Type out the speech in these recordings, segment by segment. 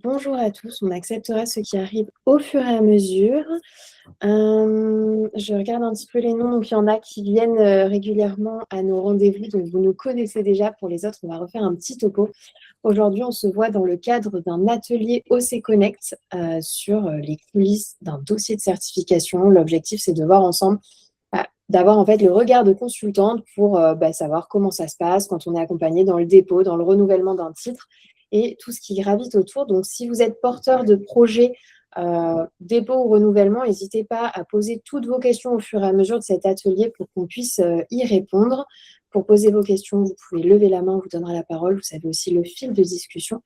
Bonjour à tous, on acceptera ceux qui arrivent au fur et à mesure. Je regarde un petit peu les noms, donc il y en a qui viennent régulièrement à nos rendez-vous, donc vous nous connaissez déjà. Pour les autres, on va refaire un petit topo. Aujourd'hui, on se voit dans le cadre d'un atelier OC Connect sur les coulisses d'un dossier de certification. L'objectif, c'est de voir ensemble, d'avoir en fait le regard de consultante pour savoir comment ça se passe quand on est accompagné dans le dépôt, dans le renouvellement d'un titre et tout ce qui gravite autour. Donc, si vous êtes porteur de projets dépôt ou renouvellement, n'hésitez pas à poser toutes vos questions au fur et à mesure de cet atelier pour qu'on puisse y répondre. Pour poser vos questions, vous pouvez lever la main, on vous donnera la parole. Vous savez aussi le fil de discussion.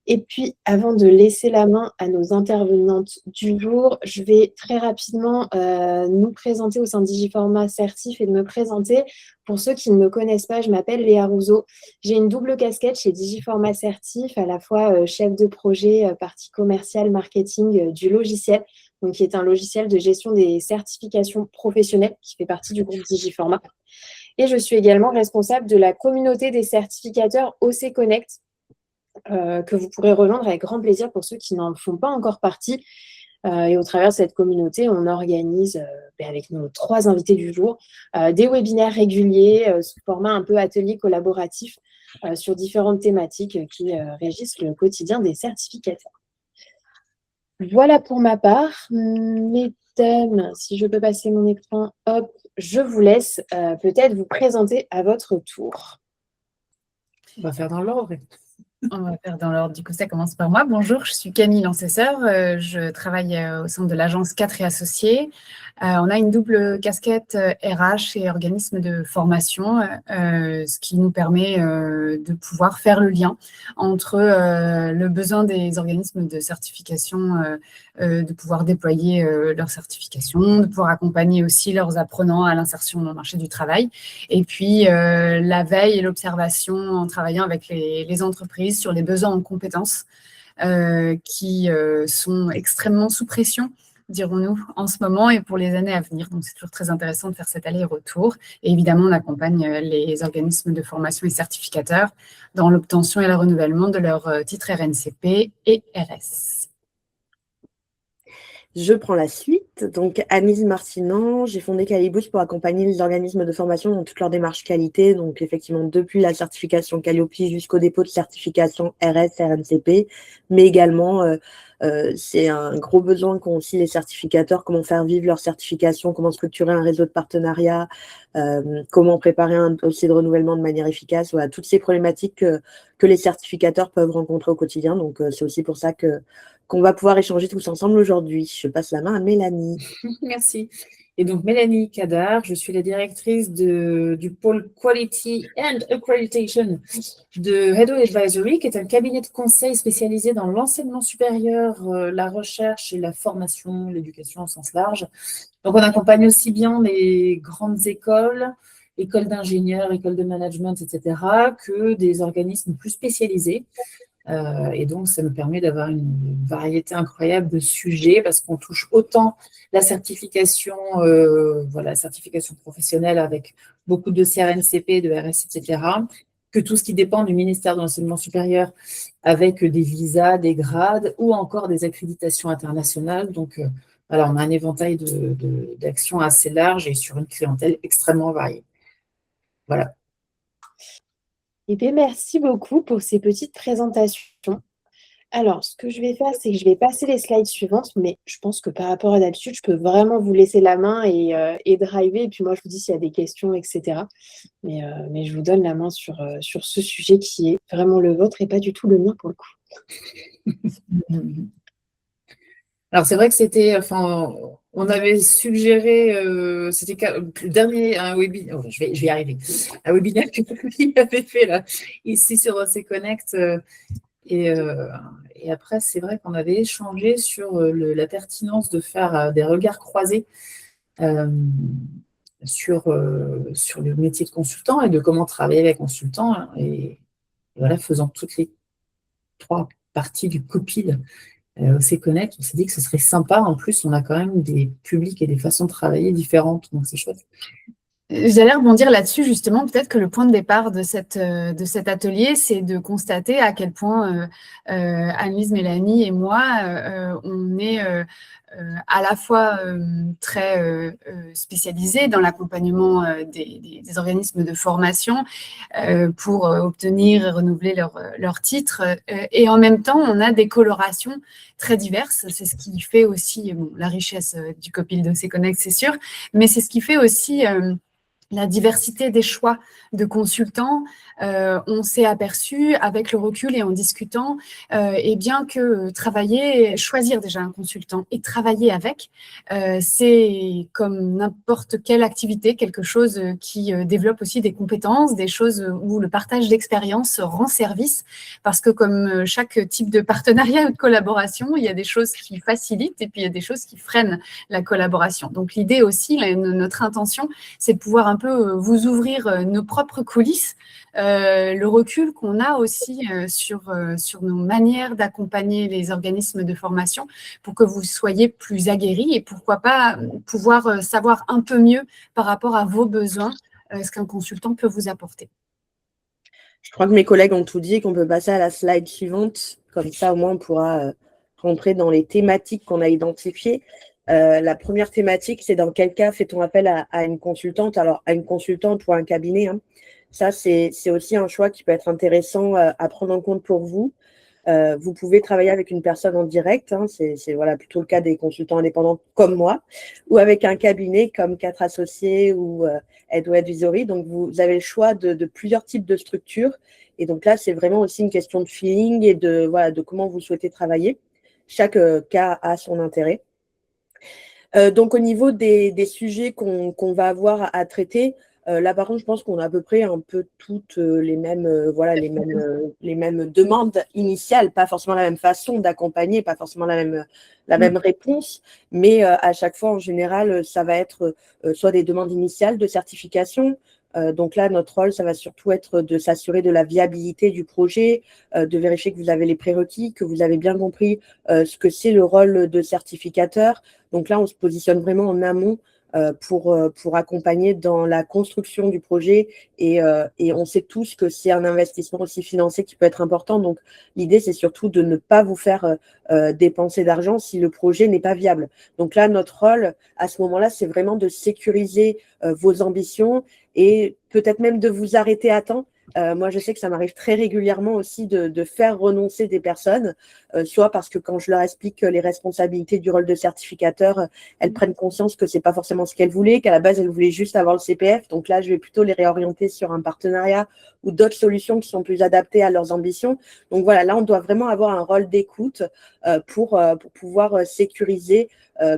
Et puis, avant de laisser la main à nos intervenantes du jour, je vais très rapidement nous présenter au sein de Digiformat Certif et de me présenter. Pour ceux qui ne me connaissent pas, je m'appelle Léa Rousseau. J'ai une double casquette chez Digiformat Certif, à la fois chef de projet, partie commerciale, marketing du logiciel, donc qui est un logiciel de gestion des certifications professionnelles qui fait partie du groupe Digiformat. Et je suis également responsable de la communauté des certificateurs OC Connect, que vous pourrez rejoindre avec grand plaisir pour ceux qui n'en font pas encore partie. Et au travers de cette communauté, on organise, avec nos 3 invités du jour, des webinaires réguliers sous format un peu atelier collaboratif sur différentes thématiques qui régissent le quotidien des certificateurs. Voilà pour ma part. Mesdames, si je peux passer mon écran, hop, je vous laisse peut-être vous présenter à votre tour. On va faire dans l'ordre. On va faire dans l'ordre. Du coup, ça commence par moi. Bonjour, je suis Camille Lancesseur. Je travaille au sein de l'agence 4 et Associés. On a une double casquette RH et organisme de formation, ce qui nous permet de pouvoir faire le lien entre le besoin des organismes de certification, de pouvoir déployer leur certification, de pouvoir accompagner aussi leurs apprenants à l'insertion dans le marché du travail, et puis la veille et l'observation en travaillant avec les entreprises sur les besoins en compétences qui sont extrêmement sous pression, dirons-nous, en ce moment et pour les années à venir. Donc, c'est toujours très intéressant de faire cet aller-retour. Et évidemment, on accompagne les organismes de formation et certificateurs dans l'obtention et le renouvellement de leurs titres RNCP et RS. Je prends la suite. Donc, Anise Martinan, j'ai fondé Calibus pour accompagner les organismes de formation dans toute leur démarche qualité. Donc, effectivement, depuis la certification Calliope jusqu'au dépôt de certification RS, RNCP, mais également, c'est un gros besoin qu'ont aussi les certificateurs, comment faire vivre leur certification, comment structurer un réseau de partenariat, comment préparer un dossier de renouvellement de manière efficace. Voilà, toutes ces problématiques que les certificateurs peuvent rencontrer au quotidien. Donc, c'est aussi pour ça qu'on va pouvoir échanger tous ensemble aujourd'hui. Je passe la main à Mélanie. Merci. Et donc, Mélanie Cadar, je suis la directrice du pôle Quality and Accreditation de Hedo Advisory, qui est un cabinet de conseil spécialisé dans l'enseignement supérieur, la recherche et la formation, l'éducation au sens large. Donc, on accompagne aussi bien les grandes écoles d'ingénieurs, écoles de management, etc., que des organismes plus spécialisés. Et donc, ça nous permet d'avoir une variété incroyable de sujets parce qu'on touche autant la certification, certification professionnelle avec beaucoup de CRNCP, de RS, etc., que tout ce qui dépend du ministère de l'Enseignement supérieur avec des visas, des grades ou encore des accréditations internationales. Donc, on a un éventail d'actions assez large et sur une clientèle extrêmement variée. Voilà. Eh bien, merci beaucoup pour ces petites présentations. Alors, ce que je vais faire, c'est que je vais passer les slides suivantes, mais je pense que par rapport à d'habitude, je peux vraiment vous laisser la main et driver. Et puis moi, je vous dis s'il y a des questions, etc. Mais je vous donne la main sur ce sujet qui est vraiment le vôtre et pas du tout le mien pour le coup. Alors, c'est vrai que on avait suggéré, c'était le dernier, un webinaire, je vais y arriver, un webinaire que Camille avait fait là, ici sur OC Connect. Et après, c'est vrai qu'on avait échangé sur la pertinence de faire des regards croisés sur le métier de consultant et de comment travailler avec consultant. Et voilà, faisant toutes les 3 parties du COPIL OC Connect, on s'est dit que ce serait sympa. En plus, on a quand même des publics et des façons de travailler différentes, donc c'est chouette. J'allais rebondir là-dessus, justement, peut-être que le point de départ de cet atelier, c'est de constater à quel point Annelise, Mélanie et moi, on est à la fois très spécialisés dans l'accompagnement des organismes de formation pour obtenir et renouveler leur titre. Et en même temps, on a des colorations très diverses. C'est ce qui fait aussi la richesse du Copil d'OC Connect, c'est sûr, mais c'est ce qui fait aussi la diversité des choix de consultants. On s'est aperçu avec le recul et en discutant, et bien que choisir déjà un consultant et travailler avec, c'est comme n'importe quelle activité, quelque chose qui développe aussi des compétences, des choses où le partage d'expérience rend service, parce que comme chaque type de partenariat ou de collaboration, il y a des choses qui facilitent et puis il y a des choses qui freinent la collaboration. Donc l'idée aussi, notre intention, c'est de pouvoir un peu vous ouvrir nos propres coulisses, le recul qu'on a aussi sur nos manières d'accompagner les organismes de formation pour que vous soyez plus aguerris et pourquoi pas pouvoir savoir un peu mieux par rapport à vos besoins ce qu'un consultant peut vous apporter. Je crois que mes collègues ont tout dit et qu'on peut passer à la slide suivante. Comme ça, au moins, on pourra rentrer dans les thématiques qu'on a identifiées. La première thématique, c'est dans quel cas fait-on appel à une consultante? Alors, à une consultante ou à un cabinet, hein. Ça, c'est aussi un choix qui peut être intéressant à prendre en compte pour vous. Vous pouvez travailler avec une personne en direct, hein, c'est voilà, plutôt le cas des consultants indépendants comme moi, ou avec un cabinet comme 4 associés ou Edward Advisory. Donc, vous avez le choix de plusieurs types de structures. Et donc là, c'est vraiment aussi une question de feeling et de comment vous souhaitez travailler. Chaque cas a son intérêt. Donc, au niveau des sujets qu'on va avoir à traiter, là, par contre, je pense qu'on a à peu près un peu toutes les mêmes demandes initiales, pas forcément la même façon d'accompagner, pas forcément la même réponse, mais à chaque fois, en général, ça va être soit des demandes initiales de certification. Donc là, notre rôle, ça va surtout être de s'assurer de la viabilité du projet, de vérifier que vous avez les prérequis, que vous avez bien compris ce que c'est le rôle de certificateur. Donc là, on se positionne vraiment en amont pour accompagner dans la construction du projet et on sait tous que c'est un investissement aussi financier qui peut être important. Donc, l'idée, c'est surtout de ne pas vous faire dépenser d'argent si le projet n'est pas viable. Donc là, notre rôle, à ce moment-là, c'est vraiment de sécuriser vos ambitions et peut-être même de vous arrêter à temps. Moi, je sais que ça m'arrive très régulièrement aussi de faire renoncer des personnes, soit parce que quand je leur explique les responsabilités du rôle de certificateur, elles prennent conscience que ce n'est pas forcément ce qu'elles voulaient, qu'à la base, elles voulaient juste avoir le CPF. Donc là, je vais plutôt les réorienter sur un partenariat ou d'autres solutions qui sont plus adaptées à leurs ambitions. Donc voilà, là, on doit vraiment avoir un rôle d'écoute pour pouvoir sécuriser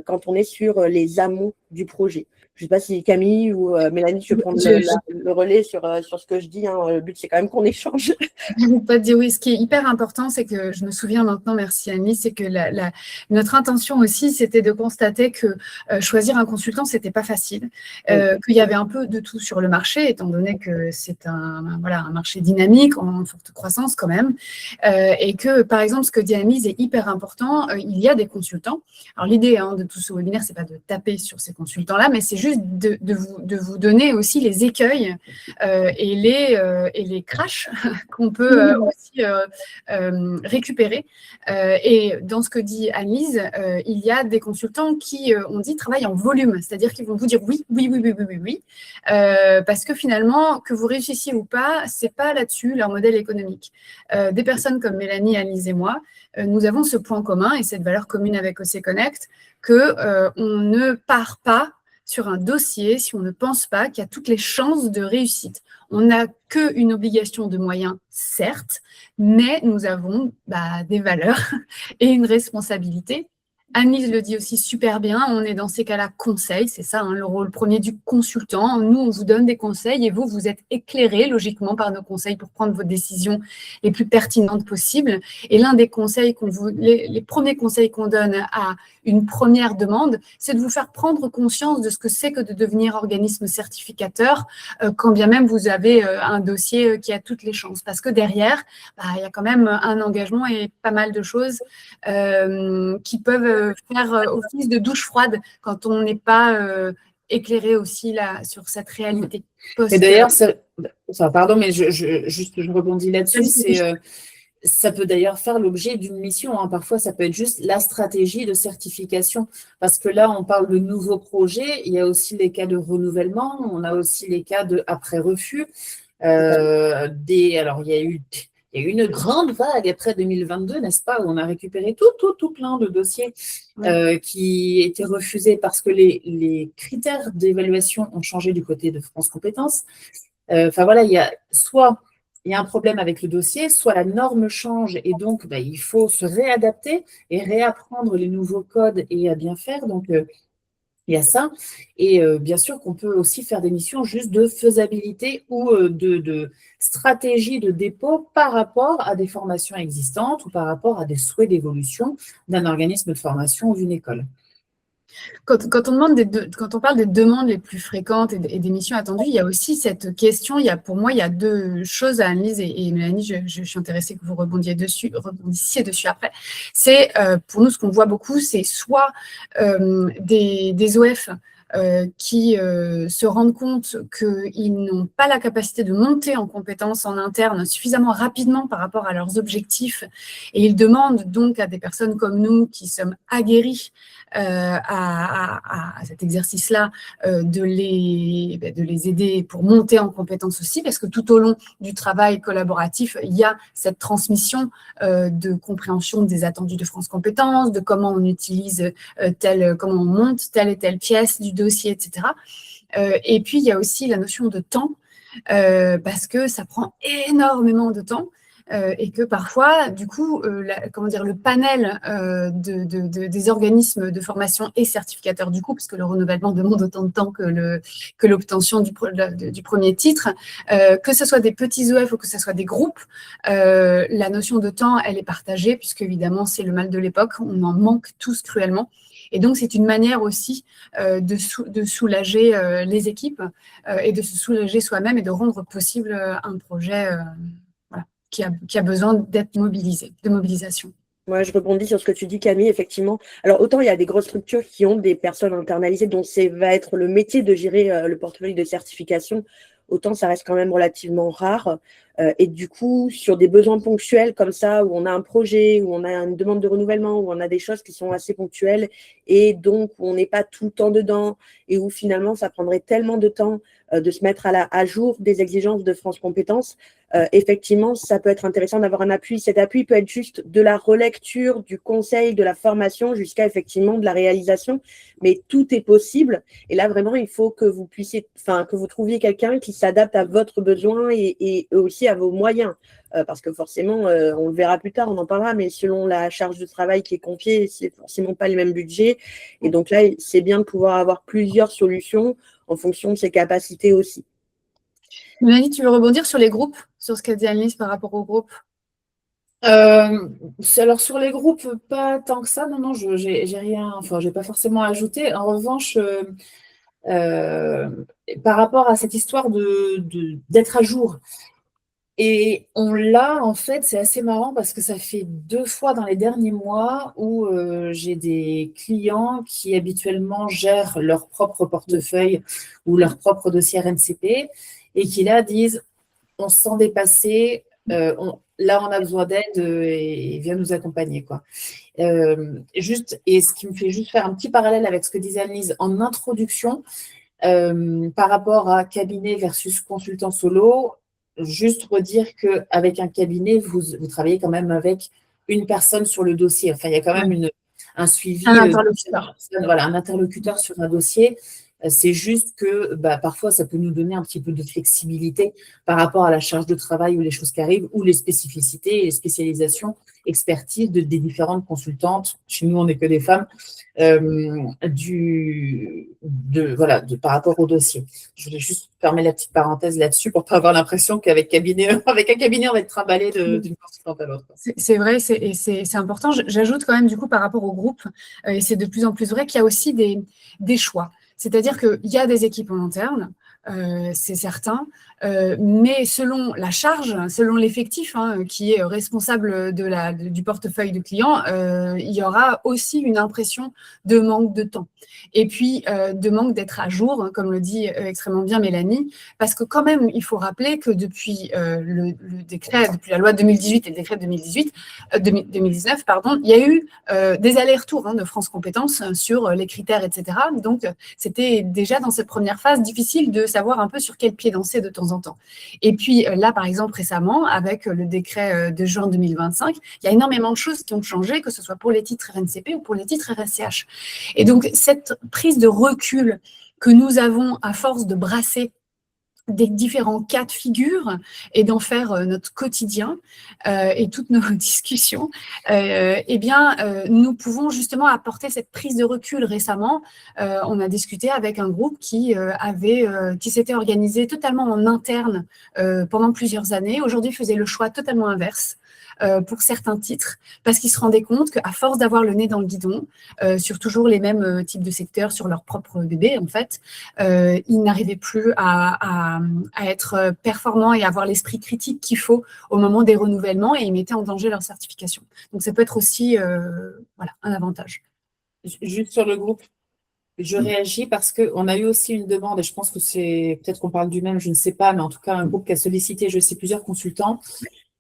quand on est sur les amont du projet. Je ne sais pas si Camille ou Mélanie, tu veux prendre le relais sur ce que je dis. Hein. Le but, c'est quand même qu'on échange. Je ne pas te dire oui. Ce qui est hyper important, c'est que je me souviens maintenant, merci Annie, c'est que notre intention aussi, c'était de constater que choisir un consultant, ce n'était pas facile, qu'il y avait un peu de tout sur le marché, étant donné que c'est un marché dynamique, en forte croissance quand même, et que, par exemple, ce que dit Annie est hyper important, il y a des consultants. Alors, l'idée de tout ce webinaire, ce n'est pas de taper sur ces consultants-là, mais c'est juste de vous donner aussi les écueils et les crashs qu'on peut aussi récupérer. Et dans ce que dit Annelise, il y a des consultants qui, on dit, travaillent en volume, c'est-à-dire qu'ils vont vous dire oui, parce que finalement, que vous réussissiez ou pas, c'est pas là-dessus leur modèle économique. Des personnes comme Mélanie, Annelise et moi, nous avons ce point commun et cette valeur commune avec OC Connect, qu'on ne part pas sur un dossier si on ne pense pas qu'il y a toutes les chances de réussite. On n'a qu'une obligation de moyens, certes, mais nous avons des valeurs et une responsabilité. Annelise le dit aussi super bien, on est dans ces cas-là conseil, c'est ça le rôle premier du consultant. Nous, on vous donne des conseils et vous êtes éclairés logiquement par nos conseils pour prendre vos décisions les plus pertinentes possibles. Et l'un des conseils les premiers conseils qu'on donne à une première demande, c'est de vous faire prendre conscience de ce que c'est que de devenir organisme certificateur, quand bien même vous avez un dossier qui a toutes les chances. Parce que derrière, il y a quand même un engagement et pas mal de choses qui peuvent faire office de douche froide quand on n'est pas éclairer aussi là, sur cette réalité Et d'ailleurs, pardon, mais je rebondis là-dessus, ça peut d'ailleurs faire l'objet d'une mission, hein. Parfois, ça peut être juste la stratégie de certification. Parce que là, on parle de nouveaux projets. Il y a aussi les cas de renouvellement. On a aussi les cas de après-refus. Alors, il y a eu une grande vague après 2022, n'est-ce pas, où on a récupéré tout plein de dossiers qui étaient refusés parce que les critères d'évaluation ont changé du côté de France Compétences. Enfin, voilà, il y a un problème avec le dossier, soit la norme change et donc il faut se réadapter et réapprendre les nouveaux codes et à bien faire. Donc, il y a ça. Et bien sûr qu'on peut aussi faire des missions juste de faisabilité ou de stratégie de dépôt par rapport à des formations existantes ou par rapport à des souhaits d'évolution d'un organisme de formation ou d'une école. Quand on parle des demandes les plus fréquentes et des missions attendues, il y a aussi cette question. Pour moi, il y a deux choses à analyser. Et Mélanie, je suis intéressée que vous rebondissiez dessus après. C'est pour nous ce qu'on voit beaucoup, c'est soit des OF qui se rendent compte qu'ils n'ont pas la capacité de monter en compétences en interne suffisamment rapidement par rapport à leurs objectifs. Et ils demandent donc à des personnes comme nous qui sommes aguerris à cet exercice-là de les aider pour monter en compétences aussi, parce que tout au long du travail collaboratif, il y a cette transmission de compréhension des attendus de France Compétences, de comment on utilise comment on monte telle et telle pièce du dossier, etc. Et puis, il y a aussi la notion de temps, parce que ça prend énormément de temps. Et que parfois, du coup, le panel des organismes de formation et certificateurs du coup, parce que le renouvellement demande autant de temps que l'obtention du premier titre, que ce soit des petits OF ou que ce soit des groupes, la notion de temps, elle est partagée, puisque évidemment, c'est le mal de l'époque, on en manque tous cruellement. Et donc, c'est une manière aussi de soulager les équipes et de se soulager soi-même et de rendre possible un projet qui a besoin d'être mobilisé, de mobilisation. Moi, je rebondis sur ce que tu dis, Camille, effectivement. Alors, autant il y a des grosses structures qui ont des personnes internalisées dont va être le métier de gérer le portefeuille de certification, autant ça reste quand même relativement rare. Et du coup, sur des besoins ponctuels comme ça, où on a un projet, où on a une demande de renouvellement, où on a des choses qui sont assez ponctuelles, et donc où on n'est pas tout le temps dedans, et où finalement, ça prendrait tellement de temps de se mettre à jour des exigences de France Compétences, effectivement, ça peut être intéressant d'avoir un appui. Cet appui peut être juste de la relecture, du conseil, de la formation, jusqu'à effectivement de la réalisation, mais tout est possible. Et là, vraiment, il faut que vous que vous trouviez quelqu'un qui s'adapte à votre besoin et aussi à vos moyens. Parce que forcément, on le verra plus tard, on en parlera, mais selon la charge de travail qui est confiée, c'est forcément pas le même budget. Et donc là, c'est bien de pouvoir avoir plusieurs solutions en fonction de ses capacités aussi. Mélanie, tu veux rebondir sur les groupes, sur ce qu'a dit Annelise par rapport aux groupes? Alors sur les groupes, pas tant que ça, non, j'ai rien, enfin, j'ai pas forcément ajouté. En revanche, par rapport à cette histoire d'être à jour, et on l'a, en fait, c'est assez marrant parce que ça fait 2 fois dans les derniers mois où j'ai des clients qui habituellement gèrent leur propre portefeuille ou leur propre dossier RNCP et qui là disent on se sent dépassé, là on a besoin d'aide et viens nous accompagner, quoi. Et ce qui me fait juste faire un petit parallèle avec ce que disait Annelise en introduction par rapport à cabinet versus consultant solo. Juste redire qu'avec un cabinet, vous travaillez quand même avec une personne sur le dossier. Enfin, il y a quand même un suivi. Un interlocuteur. Un interlocuteur sur un dossier. C'est juste que parfois, ça peut nous donner un petit peu de flexibilité par rapport à la charge de travail ou les choses qui arrivent, ou les spécificités et les spécialisations, expertise des différentes consultantes. Chez nous, on n'est que des femmes. Par rapport au dossier. Je voulais juste fermer la petite parenthèse là-dessus pour ne pas avoir l'impression qu'avec un cabinet, on va être trimballé d'une consultante à l'autre. C'est vrai, c'est important. J'ajoute quand même, du coup, par rapport au groupe, et c'est de plus en plus vrai qu'il y a aussi des choix. C'est-à-dire qu'il y a des équipes en interne c'est certain. Mais selon la charge, selon l'effectif qui est responsable du portefeuille de clients, il y aura aussi une impression de manque de temps. Et puis, de manque d'être à jour, comme le dit extrêmement bien Mélanie, parce que quand même, il faut rappeler que depuis le décret, depuis la loi 2018 et le décret 2019, pardon, il y a eu des allers-retours de France Compétences sur les critères, etc. Donc, c'était déjà dans cette première phase difficile de savoir un peu sur quel pied danser de temps en temps. Et puis là, par exemple, récemment, avec le décret de juin 2025, il y a énormément de choses qui ont changé, que ce soit pour les titres RNCP ou pour les titres RSCH. Et donc, cette prise de recul que nous avons à force de brasser des différents cas de figure et d'en faire notre quotidien et toutes nos discussions, nous pouvons justement apporter cette prise de recul récemment. On a discuté avec un groupe qui s'était organisé totalement en interne pendant plusieurs années. Aujourd'hui, faisait le choix totalement inverse. Pour certains titres, parce qu'ils se rendaient compte qu'à force d'avoir le nez dans le guidon, sur toujours les mêmes types de secteurs, sur leur propre bébé, en fait, ils n'arrivaient plus à être performants et avoir l'esprit critique qu'il faut au moment des renouvellements, et ils mettaient en danger leur certification. Donc, ça peut être aussi un avantage. Juste sur le groupe, je réagis parce qu'on a eu aussi une demande, et je pense que c'est, peut-être qu'on parle du même, je ne sais pas, mais en tout cas, un groupe qui a sollicité, je sais, plusieurs consultants,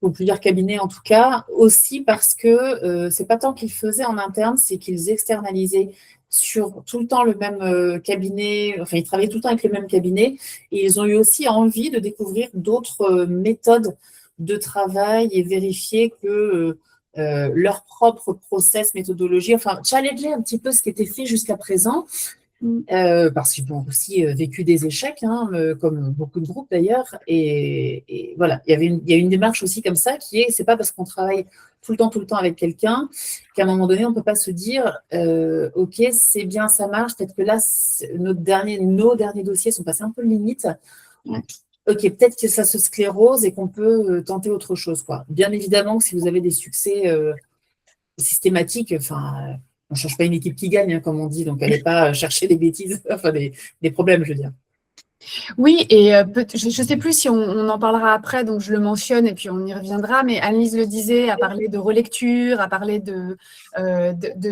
ou plusieurs cabinets en tout cas, aussi parce que c'est pas tant qu'ils faisaient en interne, c'est qu'ils externalisaient sur tout le temps le même cabinet, enfin ils travaillaient tout le temps avec le même cabinet, et ils ont eu aussi envie de découvrir d'autres méthodes de travail et vérifier que leur propre process, méthodologie, enfin challenger un petit peu ce qui était fait jusqu'à présent. Parce qu'ils ont aussi vécu des échecs, comme beaucoup de groupes d'ailleurs. Et voilà, il y a une démarche aussi comme ça qui est, c'est pas parce qu'on travaille tout le temps avec quelqu'un qu'à un moment donné, on ne peut pas se dire, ok, c'est bien, ça marche, peut-être que là, nos derniers dossiers sont passés un peu limite. Ouais. Ok, peut-être que ça se sclérose et qu'on peut tenter autre chose, quoi. Bien évidemment que si vous avez des succès systématiques, enfin, on ne cherche pas une équipe qui gagne, comme on dit, donc allez pas chercher des bêtises, enfin des problèmes, je veux dire. Oui, et je ne sais plus si on en parlera après, donc je le mentionne et puis on y reviendra, mais Annelise le disait, à parler de relecture, à parler de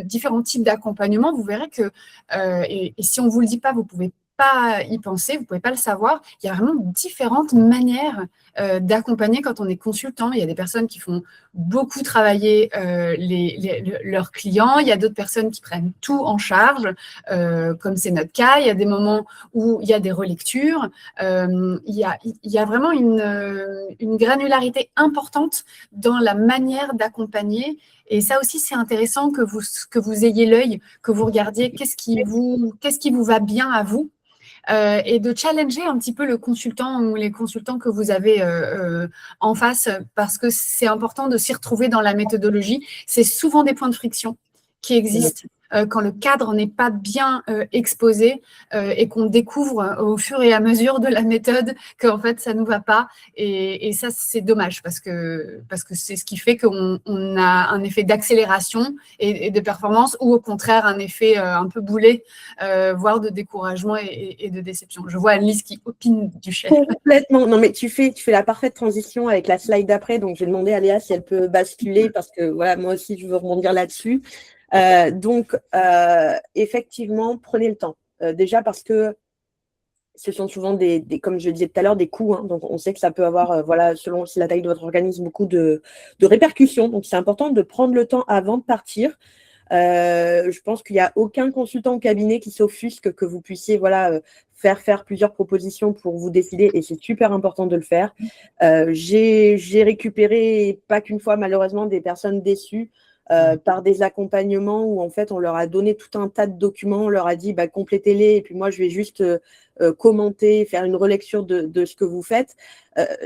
différents types d'accompagnement. Vous verrez que, et si on ne vous le dit pas, vous ne pouvez pas y penser, vous ne pouvez pas le savoir, il y a vraiment différentes manières d'accompagner quand on est consultant. Il y a des personnes qui font beaucoup travailler leurs clients, il y a d'autres personnes qui prennent tout en charge, comme c'est notre cas. Il y a des moments où il y a des relectures. Il y a vraiment une granularité importante dans la manière d'accompagner. Et ça aussi, c'est intéressant que vous ayez l'œil, que vous regardiez qu'est-ce qui vous va bien à vous. Et de challenger un petit peu le consultant ou les consultants que vous avez en face, parce que c'est important de s'y retrouver dans la méthodologie. C'est souvent des points de friction qui existent quand le cadre n'est pas bien exposé et qu'on découvre au fur et à mesure de la méthode qu'en fait, ça ne nous va pas. Et ça, c'est dommage parce que c'est ce qui fait qu'on a un effet d'accélération et de performance, ou au contraire, un effet un peu boulet, voire de découragement et de déception. Je vois Annelise qui opine du chef. Complètement. Non, mais tu fais la parfaite transition avec la slide d'après. Donc, j'ai demandé à Léa si elle peut basculer parce que voilà, moi aussi, je veux rebondir là-dessus. Effectivement, prenez le temps. Déjà parce que ce sont souvent comme je disais tout à l'heure, des coûts. Donc, on sait que ça peut avoir, selon aussi la taille de votre organisme, beaucoup de répercussions. Donc, c'est important de prendre le temps avant de partir. Je pense qu'il n'y a aucun consultant au cabinet qui s'offusque que vous puissiez faire plusieurs propositions pour vous décider, et c'est super important de le faire. J'ai récupéré, pas qu'une fois malheureusement, des personnes déçues par des accompagnements où en fait on leur a donné tout un tas de documents, on leur a dit complétez-les et puis moi je vais juste commenter, faire une relecture de ce que vous faites.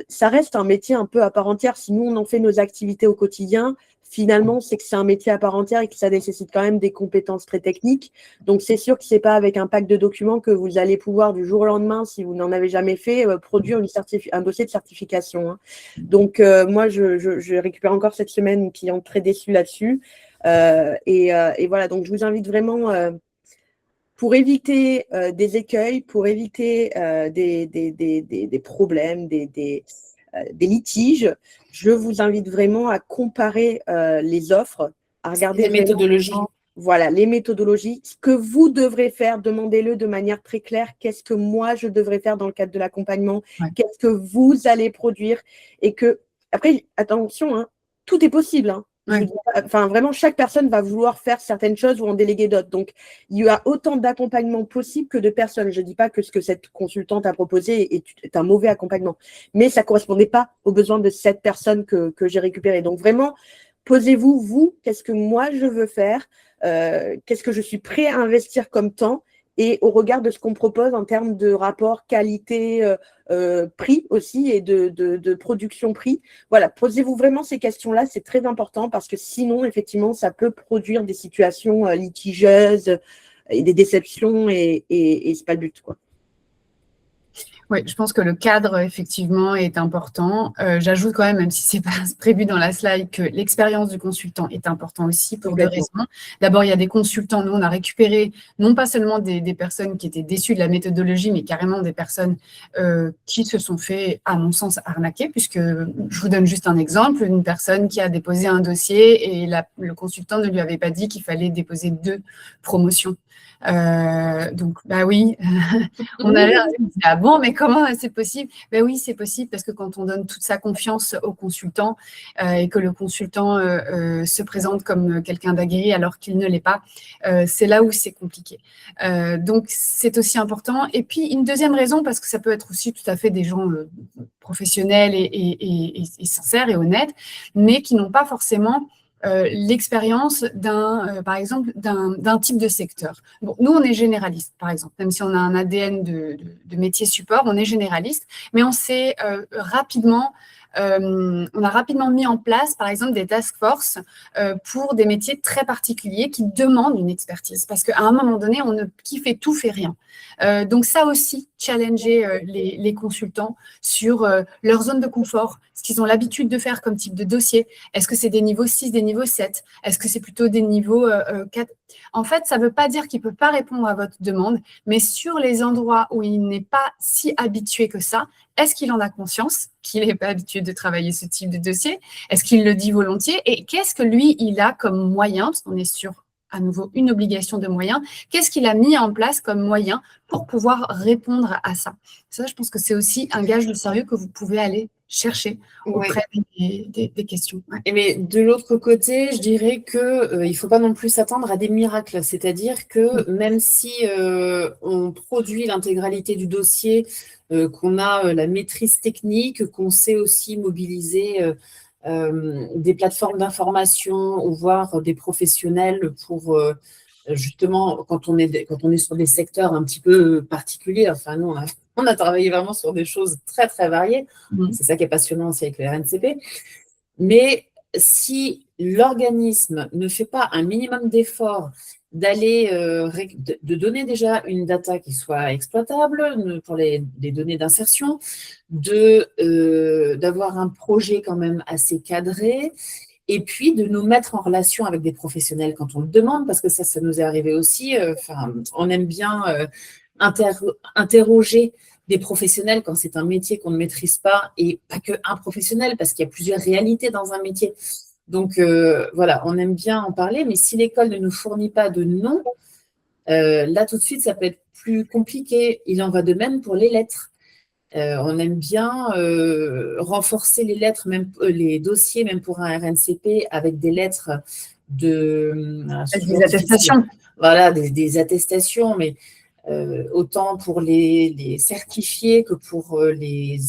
Ça reste un métier un peu à part entière. Si nous on en fait nos activités au quotidien, finalement, c'est que c'est un métier à part entière et que ça nécessite quand même des compétences très techniques. Donc, c'est sûr que ce n'est pas avec un pack de documents que vous allez pouvoir, du jour au lendemain, si vous n'en avez jamais fait, produire un dossier de certification. Donc, moi, je récupère encore cette semaine une cliente très déçue là-dessus. Et voilà, donc je vous invite vraiment pour éviter des écueils, pour éviter des problèmes, des litiges, je vous invite vraiment à comparer les offres, à regarder les méthodologies. Voilà, les méthodologies. Ce que vous devrez faire, demandez-le de manière très claire. Qu'est-ce que moi, je devrais faire dans le cadre de l'accompagnement? Qu'est-ce que vous allez produire? Et que, après, attention, hein, tout est possible. Hein. Enfin, vraiment, chaque personne va vouloir faire certaines choses ou en déléguer d'autres. Donc, il y a autant d'accompagnement possible que de personnes. Je ne dis pas que ce que cette consultante a proposé est un mauvais accompagnement, mais ça ne correspondait pas aux besoins de cette personne que j'ai récupérée. Donc, vraiment, posez-vous, vous, qu'est-ce que moi, je veux faire? Qu'est-ce que je suis prêt à investir comme temps et au regard de ce qu'on propose en termes de rapport qualité-prix aussi et de production-prix. Voilà, posez-vous vraiment ces questions-là, c'est très important parce que sinon, effectivement, ça peut produire des situations litigieuses et des déceptions et c'est pas le but, quoi. Oui, je pense que le cadre, effectivement, est important. J'ajoute quand même si ce n'est pas prévu dans la slide, que l'expérience du consultant est importante aussi pour deux raisons. D'abord, il y a des consultants, nous, on a récupéré non pas seulement des personnes qui étaient déçues de la méthodologie, mais carrément des personnes qui se sont fait, à mon sens, arnaquer, puisque je vous donne juste un exemple, une personne qui a déposé un dossier et le consultant ne lui avait pas dit qu'il fallait déposer 2 promotions. Donc, bah oui, on a l'air de dire, ah bon, mais comment c'est possible? Ben oui, c'est possible parce que quand on donne toute sa confiance au consultant et que le consultant se présente comme quelqu'un d'aguerri alors qu'il ne l'est pas, c'est là où c'est compliqué. Donc, c'est aussi important. Et puis, une deuxième raison, parce que ça peut être aussi tout à fait des gens professionnels et sincères et honnêtes, mais qui n'ont pas forcément l'expérience par exemple, d'un type de secteur. Bon, nous, on est généraliste, par exemple, même si on a un ADN de métier support, on est généraliste, mais on s'est on a rapidement mis en place, par exemple, des task force pour des métiers très particuliers qui demandent une expertise. Parce qu'à un moment donné, qui fait tout fait rien. Donc ça aussi, challenger les consultants sur leur zone de confort, ce qu'ils ont l'habitude de faire comme type de dossier. Est-ce que c'est des niveaux 6, des niveaux 7? Est-ce que c'est plutôt des niveaux 4? En fait, ça ne veut pas dire qu'il ne peut pas répondre à votre demande, mais sur les endroits où il n'est pas si habitué que ça, est-ce qu'il en a conscience qu'il n'est pas habitué de travailler ce type de dossier? Est-ce qu'il le dit volontiers? Et qu'est-ce que lui, il a comme moyen, parce qu'on est sur, à nouveau, une obligation de moyens, qu'est-ce qu'il a mis en place comme moyen pour pouvoir répondre à ça? Ça, je pense que c'est aussi un gage de sérieux que vous pouvez aller chercher auprès des questions. Ouais. Mais de l'autre côté, je dirais qu'il ne faut pas non plus s'attendre à des miracles. C'est-à-dire que même si on produit l'intégralité du dossier, qu'on a la maîtrise technique, qu'on sait aussi mobiliser des plateformes d'information ou voire des professionnels pour justement, quand on est sur des secteurs un petit peu particuliers, enfin nous, on a travaillé vraiment sur des choses très, très variées. C'est ça qui est passionnant aussi avec le RNCP. Mais si l'organisme ne fait pas un minimum d'efforts d'aller, de donner déjà une data qui soit exploitable pour les données d'insertion, d'avoir un projet quand même assez cadré, et puis de nous mettre en relation avec des professionnels quand on le demande, parce que ça nous est arrivé aussi. On aime bien interroger des professionnels quand c'est un métier qu'on ne maîtrise pas, et pas qu'un professionnel, parce qu'il y a plusieurs réalités dans un métier. Donc, voilà, on aime bien en parler, mais si l'école ne nous fournit pas de nom, là, tout de suite, ça peut être plus compliqué. Il en va de même pour les lettres. On aime bien renforcer les lettres, même les dossiers, même pour un RNCP, avec des lettres des attestations. Voilà, des attestations, mais autant pour les certifiés que pour les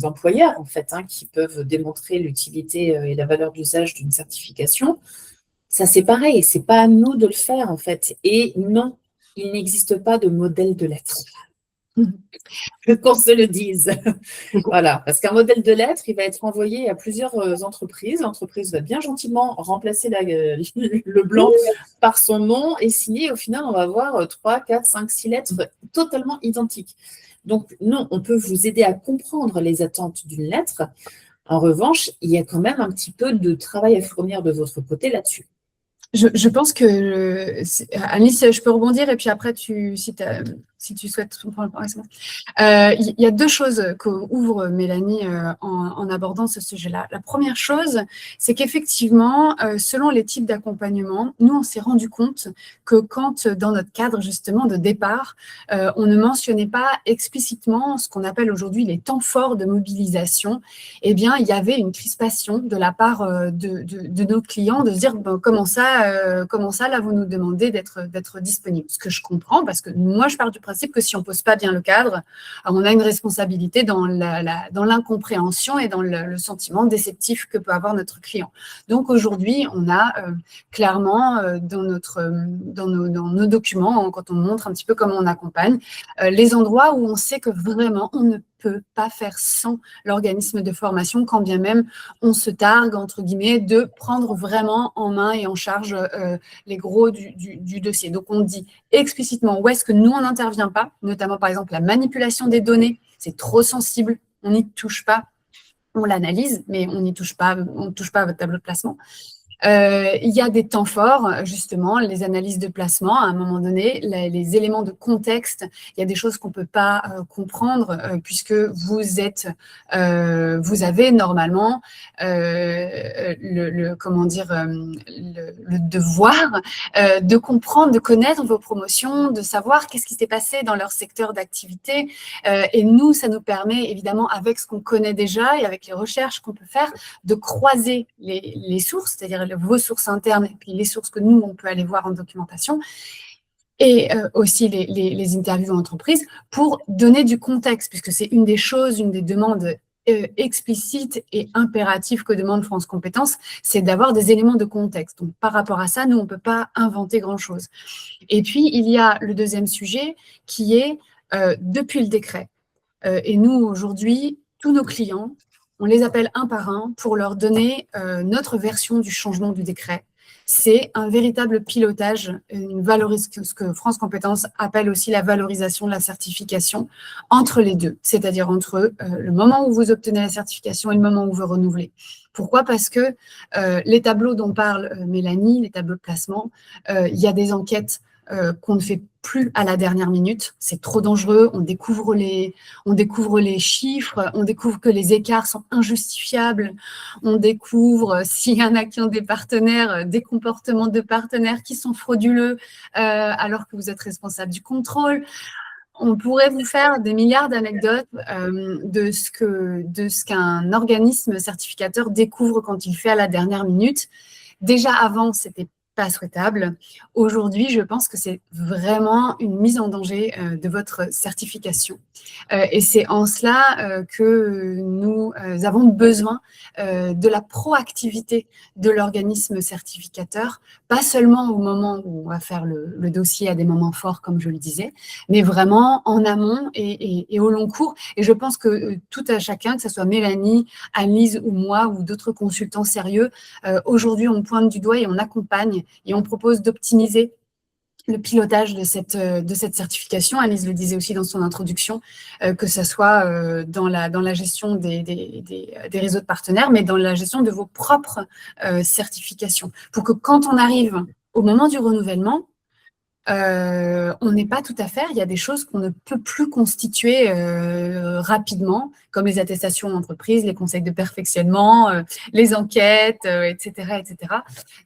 employeurs, en fait, qui peuvent démontrer l'utilité et la valeur d'usage d'une certification. Ça, c'est pareil, c'est pas à nous de le faire, en fait. Et non, il n'existe pas de modèle de lettres. Qu'on se le dise. Voilà, parce qu'un modèle de lettres, il va être envoyé à plusieurs entreprises. L'entreprise va bien gentiment remplacer le blanc par son nom et signer. Au final, on va avoir 3, 4, 5, 6 lettres totalement identiques. Donc, non, on peut vous aider à comprendre les attentes d'une lettre. En revanche, il y a quand même un petit peu de travail à fournir de votre côté là-dessus. Je pense que, Alice, je peux rebondir et puis après, si tu souhaites prendre la parole. Il y a deux choses qu'ouvre Mélanie en abordant ce sujet-là. La première chose, c'est qu'effectivement, selon les types d'accompagnement, nous, on s'est rendu compte que quand, dans notre cadre justement de départ, on ne mentionnait pas explicitement ce qu'on appelle aujourd'hui les temps forts de mobilisation, eh bien, il y avait une crispation de la part de nos clients de se dire ben, comment ça, là, vous nous demandez d'être disponible. Ce que je comprends, parce que moi, je pars du principe que si on ne pose pas bien le cadre, on a une responsabilité dans l'incompréhension et dans le sentiment déceptif que peut avoir notre client. Donc aujourd'hui, on a clairement dans nos documents, quand on montre un petit peu comment on accompagne, les endroits où on sait que vraiment on ne peut pas faire sans l'organisme de formation, quand bien même on se targue, entre guillemets, de prendre vraiment en main et en charge les gros du dossier. Donc, on dit explicitement où est-ce que nous, on n'intervient pas, notamment, par exemple, la manipulation des données, c'est trop sensible, on n'y touche pas, on l'analyse, mais on ne touche pas à votre tableau de placement. Il y a des temps forts, justement, les analyses de placement, à un moment donné, les éléments de contexte, il y a des choses qu'on ne peut pas comprendre puisque vous avez normalement le devoir de comprendre, de connaître vos promotions, de savoir qu'est-ce qui s'est passé dans leur secteur d'activité. Et nous, ça nous permet, évidemment, avec ce qu'on connaît déjà et avec les recherches qu'on peut faire, de croiser les sources, c'est-à-dire vos sources internes et puis les sources que nous, on peut aller voir en documentation, et aussi les interviews en entreprise pour donner du contexte, puisque c'est une des demandes explicites et impératives que demande France Compétences, c'est d'avoir des éléments de contexte. Donc, par rapport à ça, nous, on ne peut pas inventer grand-chose. Et puis, il y a le deuxième sujet qui est depuis le décret. Et nous, aujourd'hui, tous nos clients, on les appelle un par un pour leur donner notre version du changement du décret. C'est un véritable pilotage, ce que France Compétences appelle aussi la valorisation de la certification entre les deux, c'est-à-dire entre le moment où vous obtenez la certification et le moment où vous renouvelez. Pourquoi ? Parce que les tableaux dont parle Mélanie, les tableaux de placement, il y a des enquêtes qu'on ne fait plus à la dernière minute. C'est trop dangereux. On découvre les chiffres, on découvre que les écarts sont injustifiables, on découvre s'il y en a qui ont des partenaires, des comportements de partenaires qui sont frauduleux alors que vous êtes responsable du contrôle. On pourrait vous faire des milliards d'anecdotes de ce qu'un organisme certificateur découvre quand il fait à la dernière minute. Déjà avant, c'était pas souhaitable. Aujourd'hui, je pense que c'est vraiment une mise en danger de votre certification. Et c'est en cela que nous avons besoin de la proactivité de l'organisme certificateur, pas seulement au moment où on va faire le dossier à des moments forts, comme je le disais, mais vraiment en amont et au long cours. Et je pense que tout à chacun, que ce soit Mélanie, Anne-Lise ou moi ou d'autres consultants sérieux, aujourd'hui, on pointe du doigt et on accompagne et on propose d'optimiser le pilotage de cette certification. Alice le disait aussi dans son introduction, que ce soit dans la gestion des réseaux de partenaires, mais dans la gestion de vos propres certifications. Pour que quand on arrive au moment du renouvellement, on n'est pas tout à faire. Il y a des choses qu'on ne peut plus constituer rapidement, comme les attestations d'entreprise, les conseils de perfectionnement, les enquêtes, etc., etc.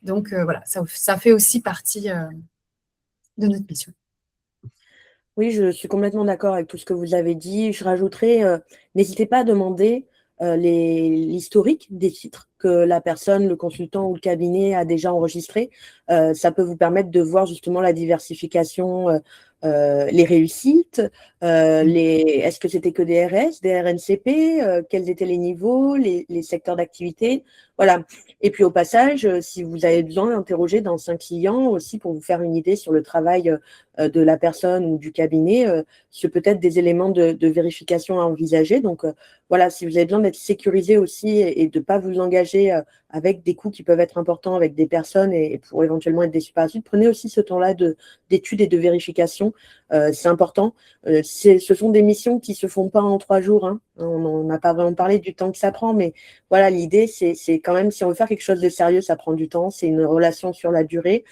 Donc, voilà, ça fait aussi partie de notre mission. Oui, je suis complètement d'accord avec tout ce que vous avez dit. Je rajouterais, n'hésitez pas à demander l'historique des titres que la personne, le consultant ou le cabinet a déjà enregistrés. Ça peut vous permettre de voir justement la diversification, les réussites, est-ce que c'était que des RS, des RNCP, quels étaient les niveaux, les secteurs d'activité. Voilà. Et puis au passage, si vous avez besoin d'interroger d'anciens clients aussi pour vous faire une idée sur le travail de la personne ou du cabinet, c'est peut-être des éléments de vérification à envisager. Donc voilà, si vous avez besoin d'être sécurisé aussi et de ne pas vous engager avec des coûts qui peuvent être importants avec des personnes et pour éventuellement être déçus par la suite, prenez aussi ce temps-là d'études et de vérification. C'est important. Ce sont des missions qui ne se font pas en 3 jours. Hein. On n'a pas vraiment parlé du temps que ça prend, mais voilà, l'idée, c'est quand quand même, si on veut faire quelque chose de sérieux, ça prend du temps, c'est une relation sur la durée.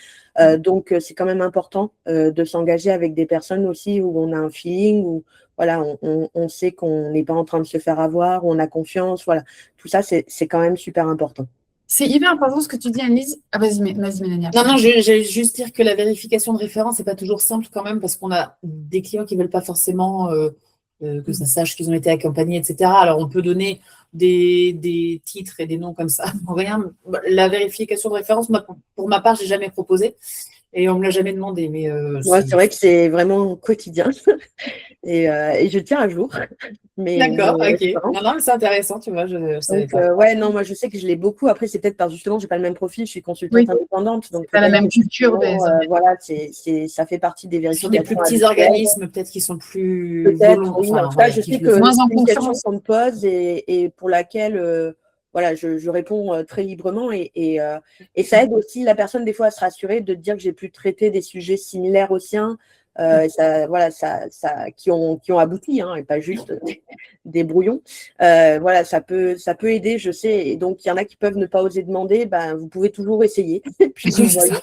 Donc, c'est quand même important de s'engager avec des personnes aussi où on a un feeling, où voilà, on sait qu'on n'est pas en train de se faire avoir, où on a confiance. Voilà, tout ça, c'est quand même super important. C'est hyper important ce que tu dis, Annelise. Ah, vas-y, Mélania. Non, j'allais juste dire que la vérification de référence, c'est pas toujours simple quand même, parce qu'on a des clients qui veulent pas forcément que ça sache qu'ils ont été accompagnés, etc. Alors, on peut donner des titres et des noms comme ça, rien. La vérification de référence, moi, pour ma part, j'ai jamais proposé et on me l'a jamais demandé. Mais c'est vrai que c'est vraiment quotidien et je tiens à jour. D'accord, ok. Non, mais c'est intéressant, tu vois. Donc, non, moi je sais que je l'ai beaucoup. Après, c'est peut-être parce justement, j'ai pas le même profil, je suis consultante indépendante. Donc, pas la même culture. Voilà, ça fait partie des vérifications. Sur des plus petits organismes, peut-être qui sont plus volontaires. Oui, en tout cas, je sais que c'est une question qu'on me pose et pour laquelle voilà, je réponds très librement et ça aide aussi la personne des fois à se rassurer de dire que j'ai pu traiter des sujets similaires aux siens. Qui ont abouti, hein, et pas juste des brouillons. Voilà, ça peut aider, je sais. Et donc, il y en a qui peuvent ne pas oser demander, ben, vous pouvez toujours essayer. Puis vous voyez.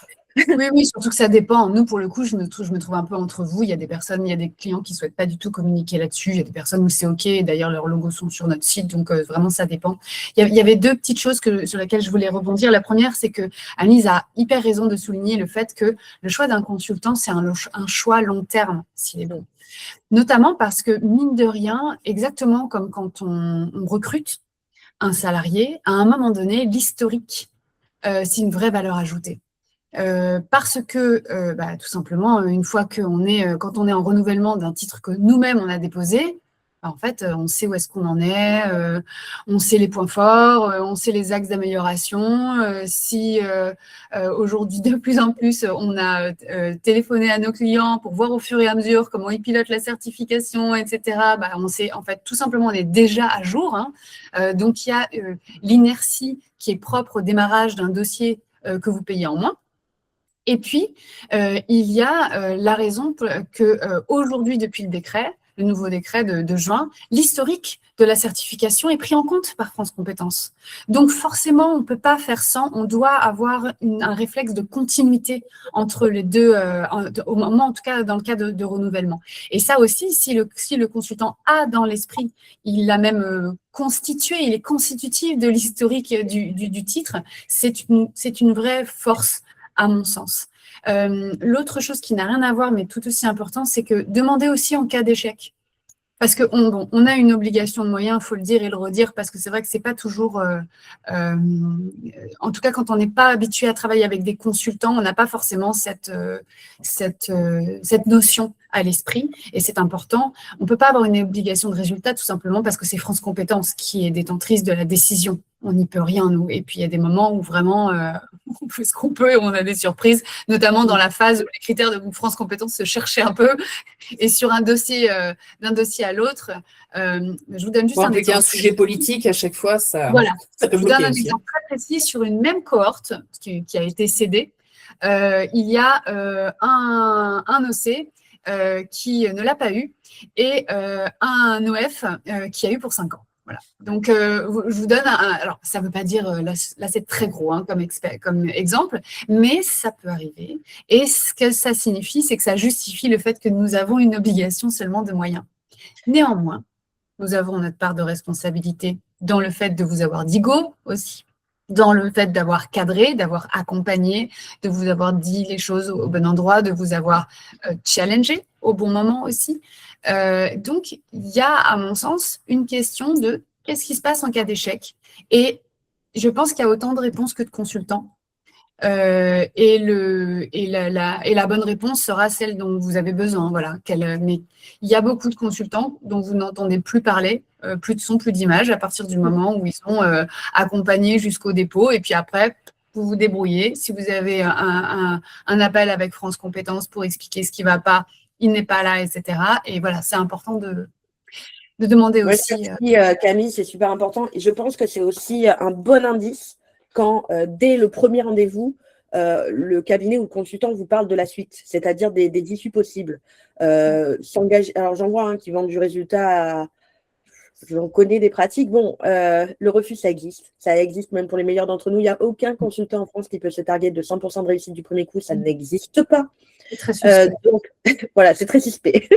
Oui, surtout que ça dépend. Nous, pour le coup, je me trouve un peu entre vous. Il y a des personnes, il y a des clients qui ne souhaitent pas du tout communiquer là-dessus. Il y a des personnes où c'est OK. D'ailleurs, leurs logos sont sur notre site. Donc, vraiment, ça dépend. Il y avait deux petites choses sur lesquelles je voulais rebondir. La première, c'est que Annelise a hyper raison de souligner le fait que le choix d'un consultant, c'est un choix long terme, s'il est bon. Notamment parce que, mine de rien, exactement comme quand on recrute un salarié, à un moment donné, l'historique, c'est une vraie valeur ajoutée. Parce que, tout simplement, une fois quand on est en renouvellement d'un titre que nous-mêmes, on a déposé, en fait, on sait où est-ce qu'on en est, on sait les points forts, on sait les axes d'amélioration. Si aujourd'hui, de plus en plus, on a téléphoné à nos clients pour voir au fur et à mesure comment ils pilotent la certification, etc., on sait, en fait, tout simplement, on est déjà à jour. Hein. Donc, il y a l'inertie qui est propre au démarrage d'un dossier que vous payez en moins. Et puis, il y a la raison qu'aujourd'hui, depuis le nouveau décret de juin, l'historique de la certification est pris en compte par France Compétences. Donc, forcément, on ne peut pas faire sans, on doit avoir un réflexe de continuité entre les deux, au moment, en tout cas, dans le cas de renouvellement. Et ça aussi, si le consultant a dans l'esprit, il l'a même constitué, il est constitutif de l'historique du titre, c'est une vraie force à mon sens. L'autre chose qui n'a rien à voir, mais tout aussi important, c'est que demander aussi en cas d'échec. Parce qu'on a une obligation de moyens, il faut le dire et le redire, parce que c'est vrai que ce n'est pas toujours… en tout cas, quand on n'est pas habitué à travailler avec des consultants, on n'a pas forcément cette notion à l'esprit, et c'est important. On ne peut pas avoir une obligation de résultat, tout simplement parce que c'est France Compétences qui est détentrice de la décision. On n'y peut rien, nous. Et puis, il y a des moments où vraiment, on fait ce qu'on peut et on a des surprises, notamment dans la phase où les critères de France Compétences se cherchaient un peu. Et sur un dossier, d'un dossier à l'autre, je vous donne juste un exemple. Il y a un sujet politique à chaque fois, ça peut bloquer. Je vous donne un exemple très précis sur une même cohorte qui a été cédée. Il y a un OC qui ne l'a pas eu et un OF qui a eu pour 5 ans. Voilà. Donc, je vous donne alors, ça ne veut pas dire, là c'est très gros comme exemple, mais ça peut arriver. Et ce que ça signifie, c'est que ça justifie le fait que nous avons une obligation seulement de moyens. Néanmoins, nous avons notre part de responsabilité dans le fait de vous avoir dit go aussi, dans le fait d'avoir cadré, d'avoir accompagné, de vous avoir dit les choses au bon endroit, de vous avoir challengé au bon moment aussi. Donc, il y a, à mon sens, une question de qu'est-ce qui se passe en cas d'échec. Et je pense qu'il y a autant de réponses que de consultants. Et la bonne réponse sera celle dont vous avez besoin. Voilà. Mais il y a beaucoup de consultants dont vous n'entendez plus parler, plus de son, plus d'images, à partir du moment où ils sont accompagnés jusqu'au dépôt. Et puis après, vous vous débrouillez. Si vous avez un appel avec France Compétences pour expliquer ce qui ne va pas, il n'est pas là, etc. Et voilà, c'est important de demander aussi. Camille, c'est super important. Et je pense que c'est aussi un bon indice quand, dès le premier rendez-vous, le cabinet ou le consultant vous parle de la suite, c'est-à-dire des issues possibles. S'engager. Alors, j'en vois qui vendent du résultat j'en connais des pratiques. Bon, le refus, ça existe même pour les meilleurs d'entre nous. Il n'y a aucun consultant en France qui peut se targuer de 100% de réussite du premier coup, ça n'existe pas. C'est très suspect. Donc, voilà, c'est très suspect.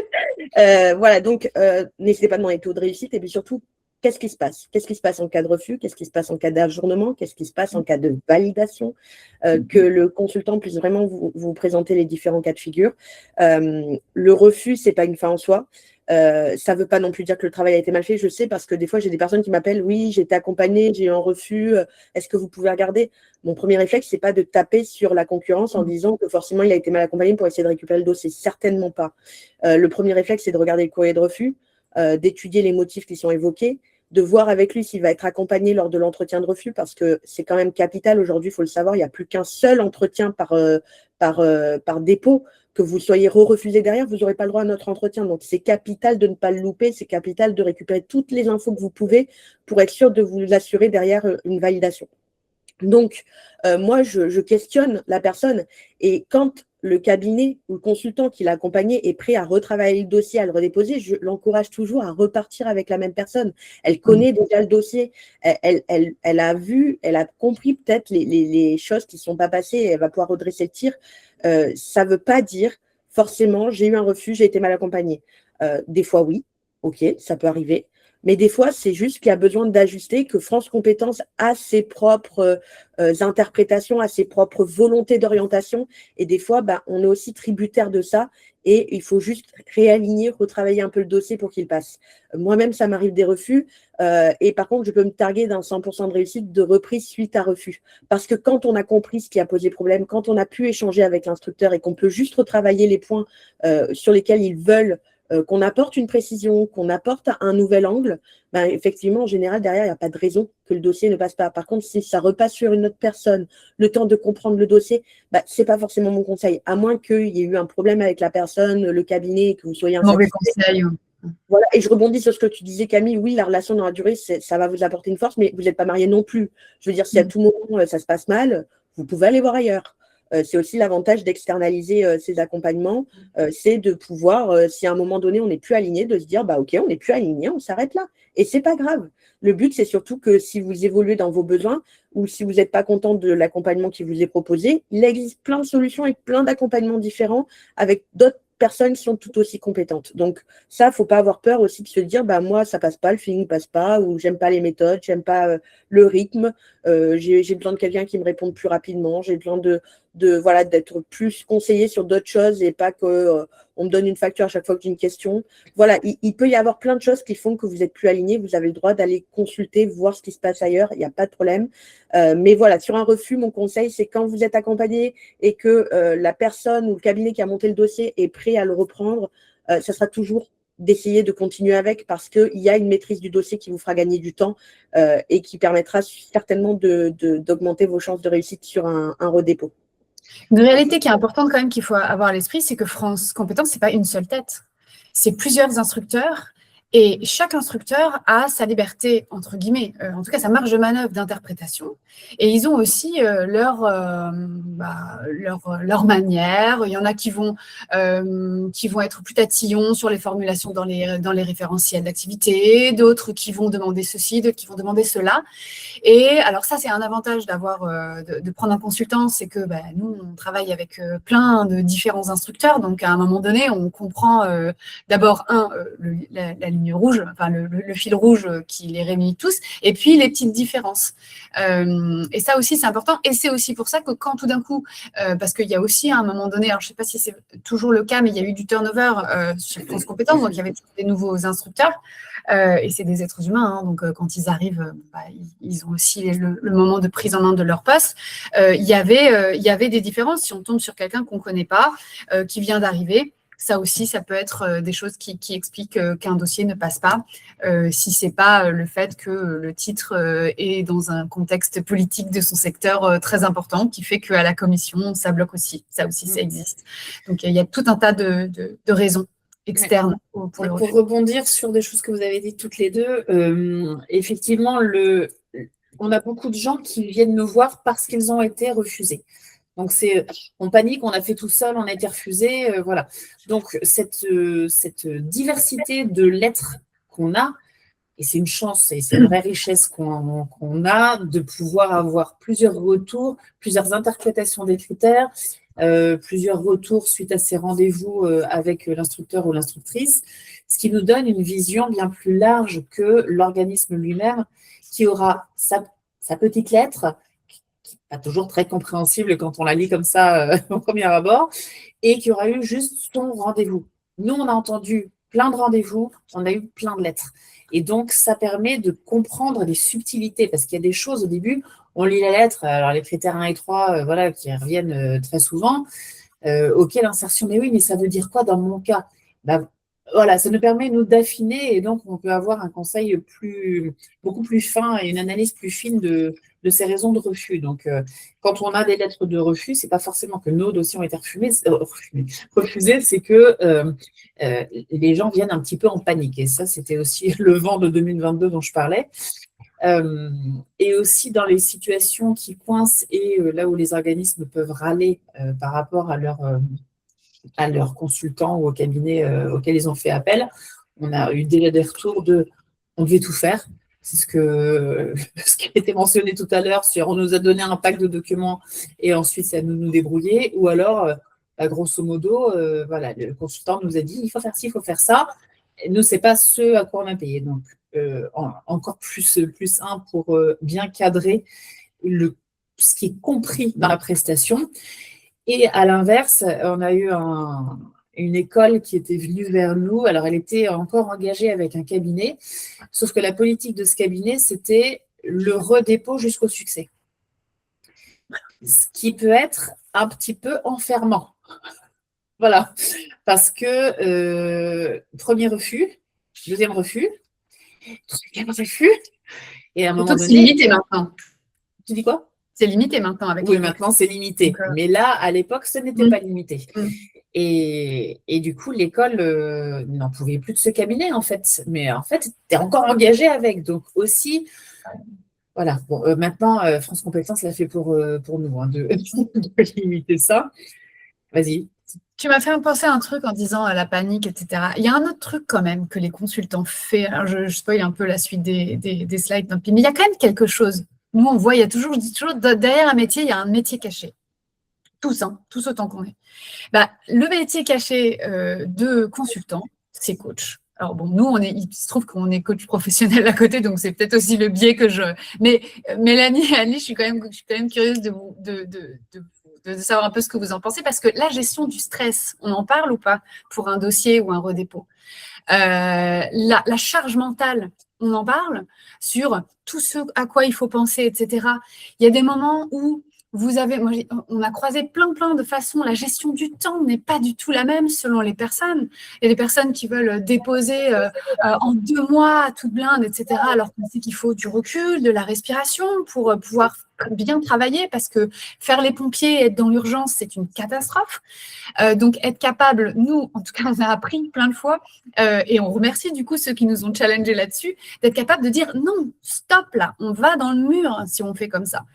Voilà, donc, n'hésitez pas à demander les taux de réussite et puis surtout, qu'est-ce qui se passe? Qu'est-ce qui se passe en cas de refus? Qu'est-ce qui se passe en cas d'ajournement? Qu'est-ce qui se passe en cas de validation? Que le consultant puisse vraiment vous présenter les différents cas de figure. Le refus, ce n'est pas une fin en soi. Ça ne veut pas non plus dire que le travail a été mal fait. Je sais parce que des fois, j'ai des personnes qui m'appellent, oui, j'ai été accompagnée, j'ai eu un refus, est-ce que vous pouvez regarder? Mon premier réflexe, ce n'est pas de taper sur la concurrence en disant que forcément, il a été mal accompagné pour essayer de récupérer le dossier. Certainement pas. Le premier réflexe, c'est de regarder le courrier de refus, d'étudier les motifs qui sont évoqués, de voir avec lui s'il va être accompagné lors de l'entretien de refus, parce que c'est quand même capital. Aujourd'hui, il faut le savoir, il n'y a plus qu'un seul entretien par dépôt. Que vous soyez refusé derrière, vous n'aurez pas le droit à notre entretien. Donc, c'est capital de ne pas le louper, c'est capital de récupérer toutes les infos que vous pouvez pour être sûr de vous assurer derrière une validation. Donc, moi, je questionne la personne et quand le cabinet ou le consultant qui l'a accompagné est prêt à retravailler le dossier, à le redéposer, je l'encourage toujours à repartir avec la même personne. Elle connaît déjà le dossier, elle a vu, elle a compris peut-être les choses qui ne sont pas passées et elle va pouvoir redresser le tir. Ça ne veut pas dire forcément j'ai eu un refus, j'ai été mal accompagnée. Des fois, oui, ok, ça peut arriver. Mais des fois, c'est juste qu'il y a besoin d'ajuster, que France Compétences a ses propres interprétations, a ses propres volontés d'orientation. Et des fois, on est aussi tributaire de ça. Et il faut juste réaligner, retravailler un peu le dossier pour qu'il passe. Moi-même, ça m'arrive des refus. Et par contre, je peux me targuer d'un 100% de réussite de reprise suite à refus. Parce que quand on a compris ce qui a posé problème, quand on a pu échanger avec l'instructeur et qu'on peut juste retravailler les points sur lesquels ils veulent qu'on apporte une précision, qu'on apporte un nouvel angle, effectivement, en général, derrière, il n'y a pas de raison que le dossier ne passe pas. Par contre, si ça repasse sur une autre personne, le temps de comprendre le dossier, ce n'est pas forcément mon conseil, à moins qu'il y ait eu un problème avec la personne, le cabinet, que vous soyez Mauvais insatisfait. conseil. Voilà, et je rebondis sur ce que tu disais, Camille. Oui, la relation dans la durée, ça va vous apporter une force, mais vous n'êtes pas mariés non plus. Je veux dire, si à tout moment, ça se passe mal, vous pouvez aller voir ailleurs. C'est aussi l'avantage d'externaliser ces accompagnements, c'est de pouvoir, si à un moment donné, on n'est plus aligné, de se dire, OK, on n'est plus aligné, on s'arrête là. Et ce n'est pas grave. Le but, c'est surtout que si vous évoluez dans vos besoins ou si vous n'êtes pas content de l'accompagnement qui vous est proposé, il existe plein de solutions et plein d'accompagnements différents avec d'autres personnes qui sont tout aussi compétentes. Donc, ça, il ne faut pas avoir peur aussi de se dire, moi, ça ne passe pas, le feeling ne passe pas, ou j'aime pas les méthodes, j'aime pas le rythme, j'ai besoin de quelqu'un qui me réponde plus rapidement, j'ai besoin d'être plus conseillé sur d'autres choses et pas qu'on me donne une facture à chaque fois que j'ai une question. Voilà, il peut y avoir plein de choses qui font que vous n'êtes plus aligné, vous avez le droit d'aller consulter, voir ce qui se passe ailleurs, il n'y a pas de problème. Mais voilà, sur un refus, mon conseil, c'est quand vous êtes accompagné et que la personne ou le cabinet qui a monté le dossier est prêt à le reprendre, ça sera toujours d'essayer de continuer avec parce qu'il y a une maîtrise du dossier qui vous fera gagner du temps et qui permettra certainement d'augmenter vos chances de réussite sur un redépôt. Une réalité qui est importante quand même qu'il faut avoir à l'esprit, c'est que France Compétences, ce n'est pas une seule tête. C'est plusieurs instructeurs et chaque instructeur a sa liberté, entre guillemets, en tout cas sa marge de manœuvre d'interprétation. Et ils ont aussi leur manière. Il y en a qui vont être plus tatillons sur les formulations dans les référentiels d'activité, d'autres qui vont demander ceci, d'autres qui vont demander cela. Et alors ça, c'est un avantage de prendre un consultant, c'est que nous, on travaille avec plein de différents instructeurs. Donc, à un moment donné, on comprend d'abord, la ligne rouge, enfin le fil rouge qui les réunit tous, et puis les petites différences. Et ça aussi, c'est important. Et c'est aussi pour ça que quand tout d'un coup, parce qu'il y a aussi à un moment donné, alors je ne sais pas si c'est toujours le cas, mais il y a eu du turnover sur France Compétences, donc il y avait des nouveaux instructeurs. Et c'est des êtres humains, donc quand ils arrivent, ils ont aussi le moment de prise en main de leur poste. Il y avait des différences. Si on tombe sur quelqu'un qu'on ne connaît pas, qui vient d'arriver, ça aussi, ça peut être des choses qui expliquent qu'un dossier ne passe pas, si ce n'est pas le fait que le titre est dans un contexte politique de son secteur très important, qui fait qu'à la commission, ça bloque aussi. Ça aussi, ça existe. Donc, il y a tout un tas de raisons externes pour le refus. Pour rebondir sur des choses que vous avez dites toutes les deux, effectivement, on a beaucoup de gens qui viennent me voir parce qu'ils ont été refusés. Donc, on panique, on a fait tout seul, on a été refusé, voilà. Donc, cette diversité de lettres qu'on a, et c'est une chance, et c'est une vraie richesse qu'on a de pouvoir avoir plusieurs retours, plusieurs interprétations des critères, plusieurs retours suite à ces rendez-vous avec l'instructeur ou l'instructrice, ce qui nous donne une vision bien plus large que l'organisme lui-même, qui aura sa petite lettre, qui n'est pas toujours très compréhensible quand on la lit comme ça au premier abord, et qui aura eu juste son rendez-vous. Nous, on a entendu plein de rendez-vous, on a eu plein de lettres. Et donc, ça permet de comprendre les subtilités, parce qu'il y a des choses au début, on lit la lettre, alors les critères 1 et 3, voilà, qui reviennent très souvent. OK, l'insertion, mais oui, mais ça veut dire quoi dans mon cas? Ben, voilà, ça nous permet, nous, d'affiner, et donc on peut avoir un conseil beaucoup plus fin et une analyse plus fine de ces raisons de refus. Donc, quand on a des lettres de refus, ce n'est pas forcément que nos dossiers ont été refusés, c'est que les gens viennent un petit peu en panique. Et ça, c'était aussi le vent de 2022 dont je parlais. Et aussi dans les situations qui coincent et là où les organismes peuvent râler par rapport à leurs consultants ou au cabinet auquel ils ont fait appel, on a eu déjà des retours de « on devait tout faire ». C'est ce qui a été mentionné tout à l'heure, sur on nous a donné un pack de documents et ensuite c'est à nous débrouiller, ou alors, grosso modo, voilà, le consultant nous a dit il faut faire ci, il faut faire ça. Et nous, ce n'est pas ce à quoi on a payé. Donc, encore plus un pour bien cadrer ce qui est compris dans la prestation. Et à l'inverse, on a eu une école qui était venue vers nous. Alors, elle était encore engagée avec un cabinet, sauf que la politique de ce cabinet, c'était le redépôt jusqu'au succès. Ce qui peut être un petit peu enfermant. Voilà. Parce que premier refus, deuxième refus, troisième refus, et à un moment donné… C'est limité maintenant. Tu dis quoi? C'est limité maintenant avec. Oui, maintenant c'est limité. Donc, mais là, à l'époque, ce n'était pas limité. Et du coup, l'école n'en pouvait plus de ce cabinet, en fait. Mais en fait, tu es encore engagé avec. Donc aussi, voilà. Bon, maintenant, France Compétences l'a fait pour nous, hein, de limiter ça. Vas-y. Tu m'as fait penser à un truc en disant la panique, etc. Il y a un autre truc quand même que les consultants font. Alors, je spoil un peu la suite des slides, tant pis. Mais il y a quand même quelque chose. Nous, on voit, je dis toujours, derrière un métier, il y a un métier caché. Tous autant qu'on est. Bah, le métier caché de consultant, c'est coach. Alors bon, nous, il se trouve qu'on est coach professionnel à côté, donc c'est peut-être aussi le biais que je… Mais Mélanie et Annie, je suis quand même curieuse de savoir un peu ce que vous en pensez, parce que la gestion du stress, on en parle ou pas pour un dossier ou un redépôt? La charge mentale, on en parle sur tout ce à quoi il faut penser, etc. Il y a des moments où on a croisé plein de façons. La gestion du temps n'est pas du tout la même selon les personnes. Il y a des personnes qui veulent déposer en 2 mois toute blinde, etc. Alors qu'on sait qu'il faut du recul, de la respiration pour pouvoir bien travailler, parce que faire les pompiers et être dans l'urgence, c'est une catastrophe. Donc, être capable, nous, en tout cas, on a appris plein de fois, et on remercie du coup ceux qui nous ont challengés là-dessus, d'être capable de dire non, stop là, on va dans le mur si on fait comme ça.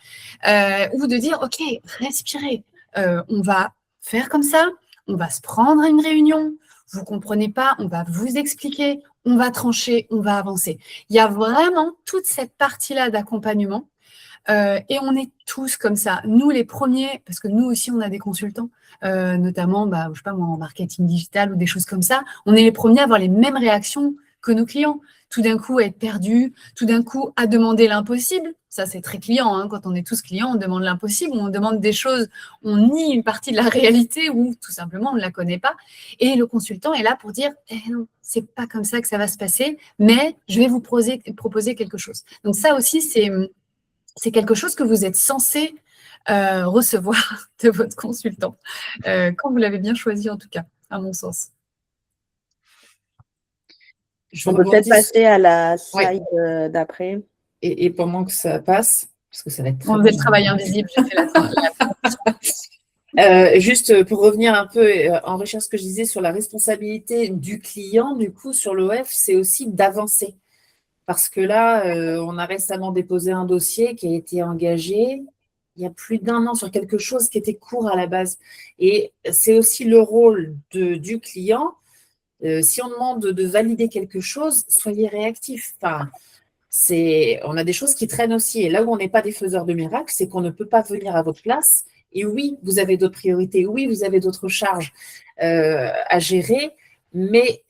Ou de dire, OK, respirez, on va faire comme ça, on va se prendre à une réunion, vous ne comprenez pas, on va vous expliquer, on va trancher, on va avancer. Il y a vraiment toute cette partie-là d'accompagnement. Et on est tous comme ça. Nous, les premiers, parce que nous aussi, on a des consultants, notamment, je sais pas moi, en marketing digital ou des choses comme ça, on est les premiers à avoir les mêmes réactions que nos clients. Tout d'un coup, à être perdu, tout d'un coup, à demander l'impossible. Ça, c'est très client, hein. Quand on est tous clients, on demande l'impossible, on demande des choses, on nie une partie de la réalité ou tout simplement, on ne la connaît pas. Et le consultant est là pour dire, non, c'est pas comme ça que ça va se passer, mais je vais vous proposer quelque chose. Donc ça aussi, c'est quelque chose que vous êtes censé recevoir de votre consultant, quand vous l'avez bien choisi en tout cas, à mon sens. On peut peut-être passer à la slide d'après. Et pendant que ça passe, parce que ça va être très… On faisait le travail invisible, j'ai fait juste pour revenir un peu en recherche ce que je disais sur la responsabilité du client, du coup, sur l'OF, c'est aussi d'avancer. Parce que là, on a récemment déposé un dossier qui a été engagé il y a plus d'1 an sur quelque chose qui était court à la base. Et c'est aussi le rôle du client Si on demande de valider quelque chose, soyez réactifs. Enfin, on a des choses qui traînent aussi. Et là où on n'est pas des faiseurs de miracles, c'est qu'on ne peut pas venir à votre place. Et oui, vous avez d'autres priorités. Oui, vous avez d'autres charges à gérer. Mais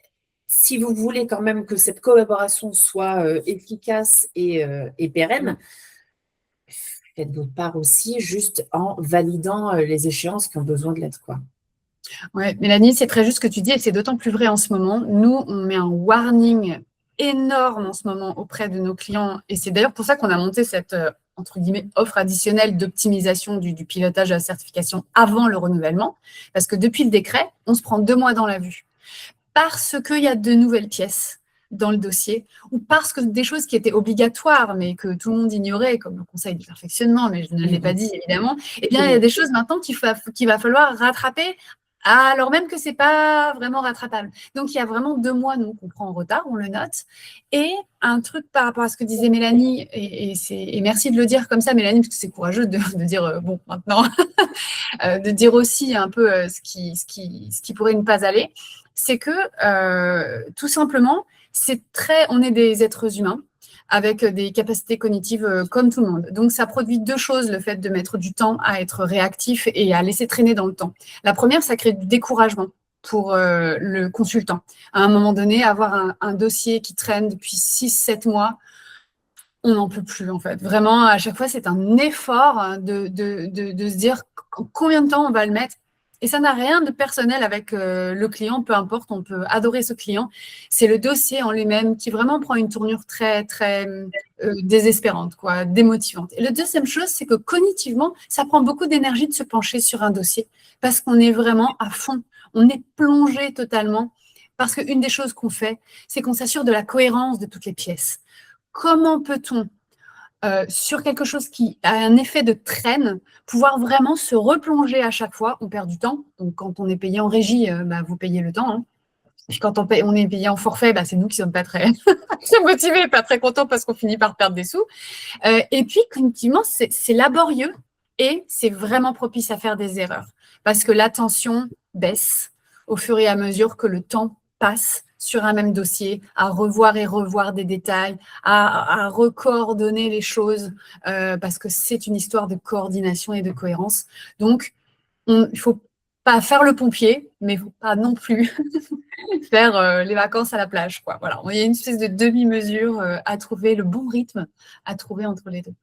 si vous voulez quand même que cette collaboration soit efficace et pérenne, faites votre part aussi juste en validant les échéances qui ont besoin de l'être, quoi. Ouais, Mélanie, c'est très juste ce que tu dis et c'est d'autant plus vrai en ce moment. Nous, on met un warning énorme en ce moment auprès de nos clients et c'est d'ailleurs pour ça qu'on a monté cette entre guillemets offre additionnelle d'optimisation du pilotage de la certification avant le renouvellement parce que depuis le décret, on se prend 2 mois dans la vue parce qu'il y a de nouvelles pièces dans le dossier ou parce que des choses qui étaient obligatoires mais que tout le monde ignorait, comme le conseil de perfectionnement, mais je ne l'ai pas dit évidemment, eh bien, il y a des choses maintenant qu'il va falloir rattraper alors même que ce n'est pas vraiment rattrapable. Donc, il y a vraiment 2 mois, nous, qu'on prend en retard, on le note. Et un truc par rapport à ce que disait Mélanie, et merci de le dire comme ça, Mélanie, parce que c'est courageux de dire, bon, maintenant, de dire aussi un peu ce qui pourrait ne pas aller, c'est que, tout simplement, on est des êtres humains avec des capacités cognitives comme tout le monde. Donc, ça produit 2 choses, le fait de mettre du temps à être réactif et à laisser traîner dans le temps. La première, ça crée du découragement pour le consultant. À un moment donné, avoir un dossier qui traîne depuis 6-7 mois, on n'en peut plus, en fait. Vraiment, à chaque fois, c'est un effort de se dire combien de temps on va le mettre. Et ça n'a rien de personnel avec le client, peu importe, on peut adorer ce client. C'est le dossier en lui-même qui vraiment prend une tournure très, très désespérante, quoi, démotivante. Et la deuxième chose, c'est que cognitivement, ça prend beaucoup d'énergie de se pencher sur un dossier parce qu'on est vraiment à fond. On est plongé totalement parce qu'une des choses qu'on fait, c'est qu'on s'assure de la cohérence de toutes les pièces. Comment peut-on, sur quelque chose qui a un effet de traîne, pouvoir vraiment se replonger à chaque fois? On perd du temps. Donc, quand on est payé en régie, vous payez le temps. Hein. Puis quand on est payé en forfait, c'est nous qui ne sommes pas très, très motivés, pas très contents parce qu'on finit par perdre des sous. Et puis, cognitivement, c'est laborieux et c'est vraiment propice à faire des erreurs parce que l'attention baisse au fur et à mesure que le temps passe sur un même dossier, à revoir et revoir des détails, à recoordonner les choses, parce que c'est une histoire de coordination et de cohérence. Donc, il ne faut pas faire le pompier, mais il ne faut pas non plus faire les vacances à la plage, quoi. Voilà, il y a une espèce de demi-mesure à trouver, le bon rythme à trouver entre les deux.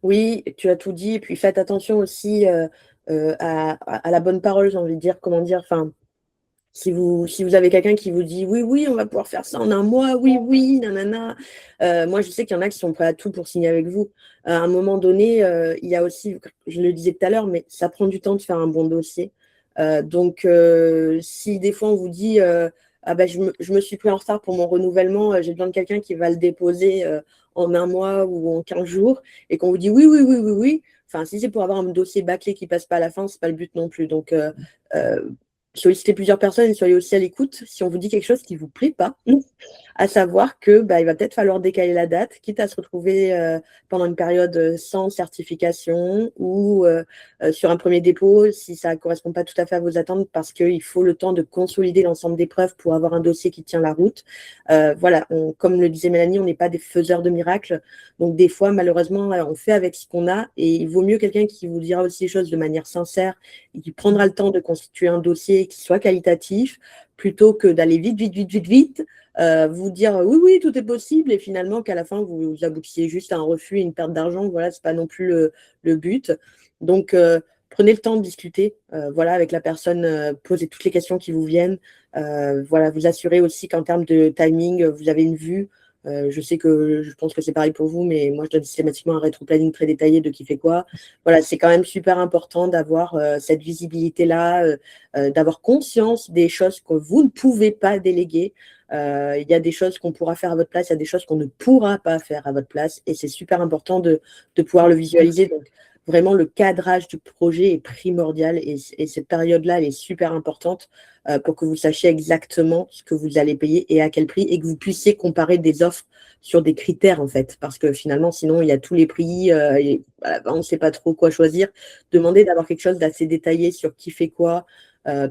Oui, tu as tout dit. Et puis faites attention aussi à la bonne parole, j'ai envie de dire. Comment dire, enfin, si vous avez quelqu'un qui vous dit oui, on va pouvoir faire ça en 1 mois, oui, nanana. Moi, je sais qu'il y en a qui sont prêts à tout pour signer avec vous. À un moment donné, il y a aussi, je le disais tout à l'heure, mais ça prend du temps de faire un bon dossier. Donc, si des fois on vous dit je me suis pris en retard pour mon renouvellement, j'ai besoin de quelqu'un qui va le déposer en 1 mois ou en 15 jours, et qu'on vous dit oui. Enfin, si c'est pour avoir un dossier bâclé qui passe pas à la fin, c'est pas le but non plus. Donc, sollicitez plusieurs personnes et soyez aussi à l'écoute si on vous dit quelque chose qui ne vous plaît pas, à savoir que il va peut-être falloir décaler la date, quitte à se retrouver pendant une période sans certification ou sur un premier dépôt si ça ne correspond pas tout à fait à vos attentes, parce qu'il faut le temps de consolider l'ensemble des preuves pour avoir un dossier qui tient la route. Voilà, comme le disait Mélanie, on n'est pas des faiseurs de miracles, donc des fois malheureusement on fait avec ce qu'on a, et il vaut mieux quelqu'un qui vous dira aussi les choses de manière sincère et qui prendra le temps de constituer un dossier qui soit qualitatif, plutôt que d'aller vite, vous dire oui, tout est possible, et finalement qu'à la fin, vous aboutissiez juste à un refus et une perte d'argent. Voilà, ce n'est pas non plus le but. Donc, prenez le temps de discuter avec la personne, posez toutes les questions qui vous viennent. Vous assurez aussi qu'en termes de timing, vous avez une vue. Je pense que c'est pareil pour vous, mais moi, je donne systématiquement un rétro-planning très détaillé de qui fait quoi. Voilà, c'est quand même super important d'avoir cette visibilité-là, d'avoir conscience des choses que vous ne pouvez pas déléguer. Il y a des choses qu'on pourra faire à votre place, il y a des choses qu'on ne pourra pas faire à votre place, et c'est super important de pouvoir le visualiser. Donc, vraiment le cadrage du projet est primordial et cette période-là, elle est super importante pour que vous sachiez exactement ce que vous allez payer et à quel prix et que vous puissiez comparer des offres sur des critères en fait, parce que finalement, sinon, il y a tous les prix et voilà, on ne sait pas trop quoi choisir. Demandez d'avoir quelque chose d'assez détaillé sur qui fait quoi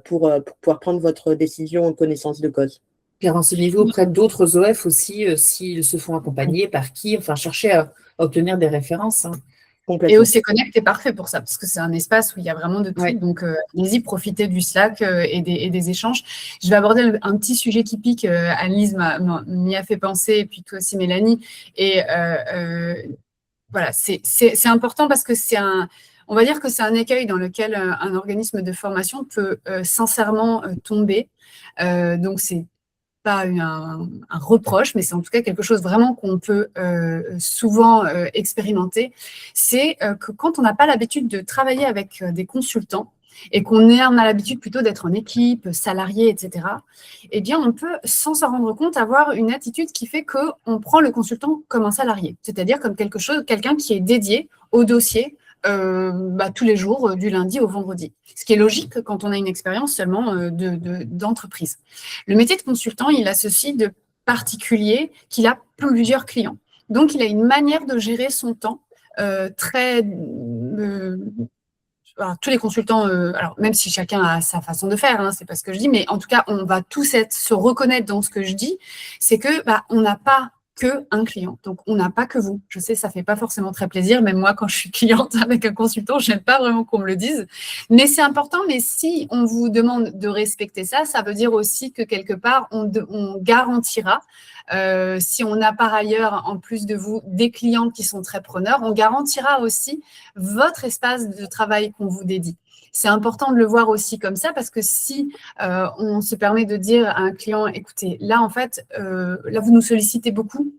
pour pouvoir prendre votre décision en connaissance de cause. Puis renseignez-vous auprès d'autres OF aussi, s'ils se font accompagner, par qui, enfin, cherchez à obtenir des références. Et OC Connect est parfait pour ça, parce que c'est un espace où il y a vraiment de tout. Ouais. Donc, allez-y, profitez du Slack et des échanges. Je vais aborder un petit sujet qui pique. Annelise m'y a fait penser, et puis toi aussi, Mélanie. Et voilà, c'est important parce que on va dire que c'est un écueil dans lequel un organisme de formation peut sincèrement tomber. Donc, c'est pas un reproche, mais c'est en tout cas quelque chose vraiment qu'on peut souvent expérimenter, c'est que quand on n'a pas l'habitude de travailler avec des consultants et qu'on a l'habitude plutôt d'être en équipe, salarié, etc., eh bien, on peut, sans s'en rendre compte, avoir une attitude qui fait qu'on prend le consultant comme un salarié, c'est-à-dire comme quelqu'un qui est dédié au dossier tous les jours, du lundi au vendredi. Ce qui est logique quand on a une expérience seulement d'entreprise. Le métier de consultant, il a ceci de particulier qu'il a plusieurs clients. Donc, il a une manière de gérer son temps très... alors, tous les consultants, alors même si chacun a sa façon de faire, c'est pas ce que je dis, mais en tout cas, on va tous se reconnaître dans ce que je dis, c'est que on n'a pas que un client. Donc, on n'a pas que vous. Je sais, ça fait pas forcément très plaisir. Même moi, quand je suis cliente avec un consultant, j'aime pas vraiment qu'on me le dise. Mais c'est important. Mais si on vous demande de respecter ça, ça veut dire aussi que quelque part, on garantira, si on a par ailleurs, en plus de vous, des clients qui sont très preneurs, on garantira aussi votre espace de travail qu'on vous dédie. C'est important de le voir aussi comme ça parce que si on se permet de dire à un client, écoutez, là, en fait, là, vous nous sollicitez beaucoup,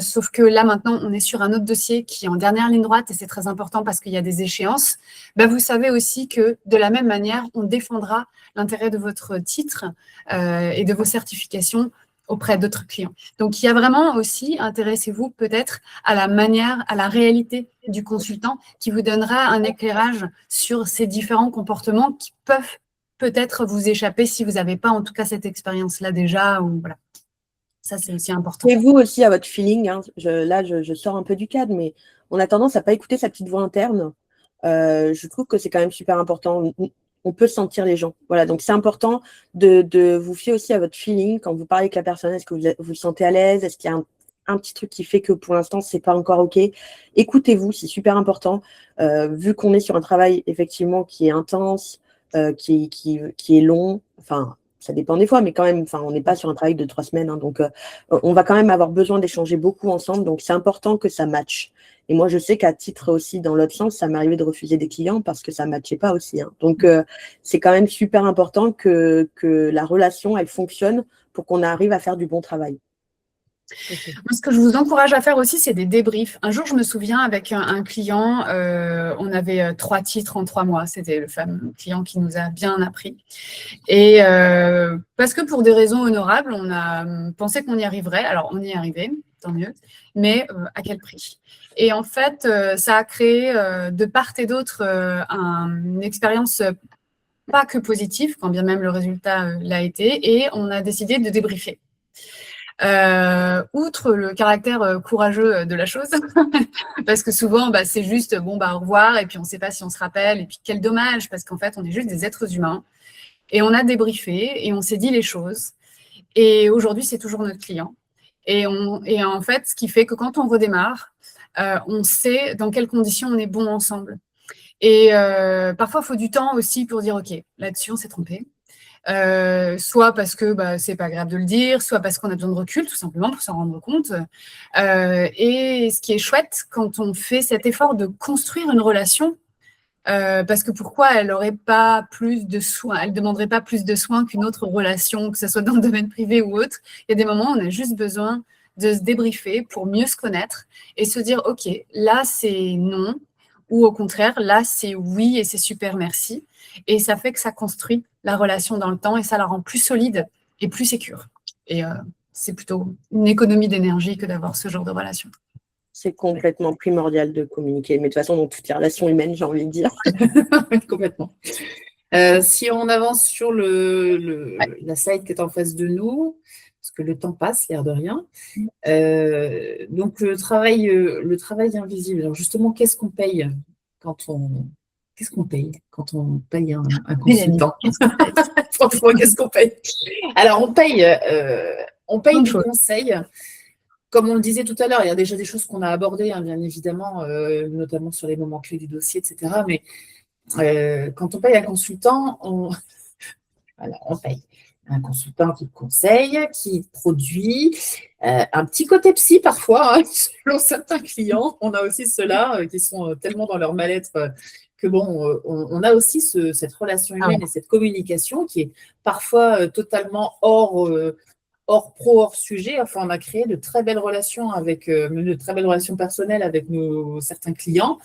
sauf que là, maintenant, on est sur un autre dossier qui est en dernière ligne droite et c'est très important parce qu'il y a des échéances. Vous savez aussi que de la même manière, on défendra l'intérêt de votre titre et de vos certifications auprès d'autres clients. Donc, il y a vraiment aussi, intéressez-vous peut-être à la manière, à la réalité du consultant qui vous donnera un éclairage sur ces différents comportements qui peuvent peut-être vous échapper si vous n'avez pas en tout cas cette expérience-là déjà. Ou voilà. Ça, c'est aussi important. Et vous aussi à votre feeling. Je sors un peu du cadre, mais on a tendance à ne pas écouter sa petite voix interne. Je trouve que c'est quand même super important. On peut sentir les gens. Voilà, donc c'est important de vous fier aussi à votre feeling quand vous parlez avec la personne. Est-ce que vous vous sentez à l'aise? Est-ce qu'il y a un petit truc qui fait que pour l'instant, c'est pas encore OK? Écoutez-vous, c'est super important. Vu qu'on est sur un travail effectivement qui est intense, qui est long, enfin, ça dépend des fois, mais quand même, on n'est pas sur un travail de 3 semaines. Donc, on va quand même avoir besoin d'échanger beaucoup ensemble. Donc, c'est important que ça matche. Et moi, je sais qu'à titre aussi, dans l'autre sens, ça m'est arrivé de refuser des clients parce que ça ne matchait pas aussi. Donc, c'est quand même super important que la relation, elle fonctionne pour qu'on arrive à faire du bon travail. Okay. Moi, ce que je vous encourage à faire aussi, c'est des débriefs. Un jour, je me souviens avec un client, on avait 3 titres en 3 mois. C'était le fameux client qui nous a bien appris. Et parce que pour des raisons honorables, on a pensé qu'on y arriverait. Alors, on y est arrivé, tant mieux. Mais à quel prix? Et en fait, ça a créé de part et d'autre une expérience pas que positive, quand bien même le résultat l'a été. Et on a décidé de débriefer. Outre le caractère courageux de la chose, parce que souvent, c'est juste, au revoir, et puis on ne sait pas si on se rappelle, et puis quel dommage, parce qu'en fait, on est juste des êtres humains, et on a débriefé, et on s'est dit les choses, et aujourd'hui, c'est toujours notre client. Et en fait, ce qui fait que quand on redémarre, on sait dans quelles conditions on est bon ensemble. Et parfois, il faut du temps aussi pour dire, OK, là-dessus, on s'est trompé. Soit parce que c'est pas agréable de le dire, soit parce qu'on a besoin de recul, tout simplement, pour s'en rendre compte. Et ce qui est chouette, quand on fait cet effort de construire une relation, parce que pourquoi elle n'aurait pas plus de soins, elle ne demanderait pas plus de soins qu'une autre relation, que ce soit dans le domaine privé ou autre. Il y a des moments où on a juste besoin de se débriefer pour mieux se connaître et se dire, OK, là, c'est non, ou au contraire, là, c'est oui et c'est super, merci. Et ça fait que ça construit la relation dans le temps et ça la rend plus solide et plus sécure. Et c'est plutôt une économie d'énergie que d'avoir ce genre de relation. C'est complètement primordial de communiquer, mais de toute façon, dans toutes les relations humaines, j'ai envie de dire. Complètement. Si on avance sur la slide qui est en face de nous, parce que le temps passe, l'air de rien. Donc, le travail invisible. Alors, justement, qu'est-ce qu'on paye quand on paye un consultant? Franchement, qu'est-ce qu'on paye? Alors, on paye du conseil. Comme on le disait tout à l'heure, il y a déjà des choses qu'on a abordées, hein, bien évidemment, notamment sur les moments clés du dossier, etc. Mais quand on paye un consultant, on paye un consultant qui conseille, qui produit, un petit côté psy parfois, hein, selon certains clients. On a aussi ceux-là qui sont tellement dans leur mal-être que bon, on a aussi cette relation humaine et cette communication qui est parfois totalement hors pro, hors sujet. Enfin, on a créé de très belles relations de très belles relations personnelles avec certains clients.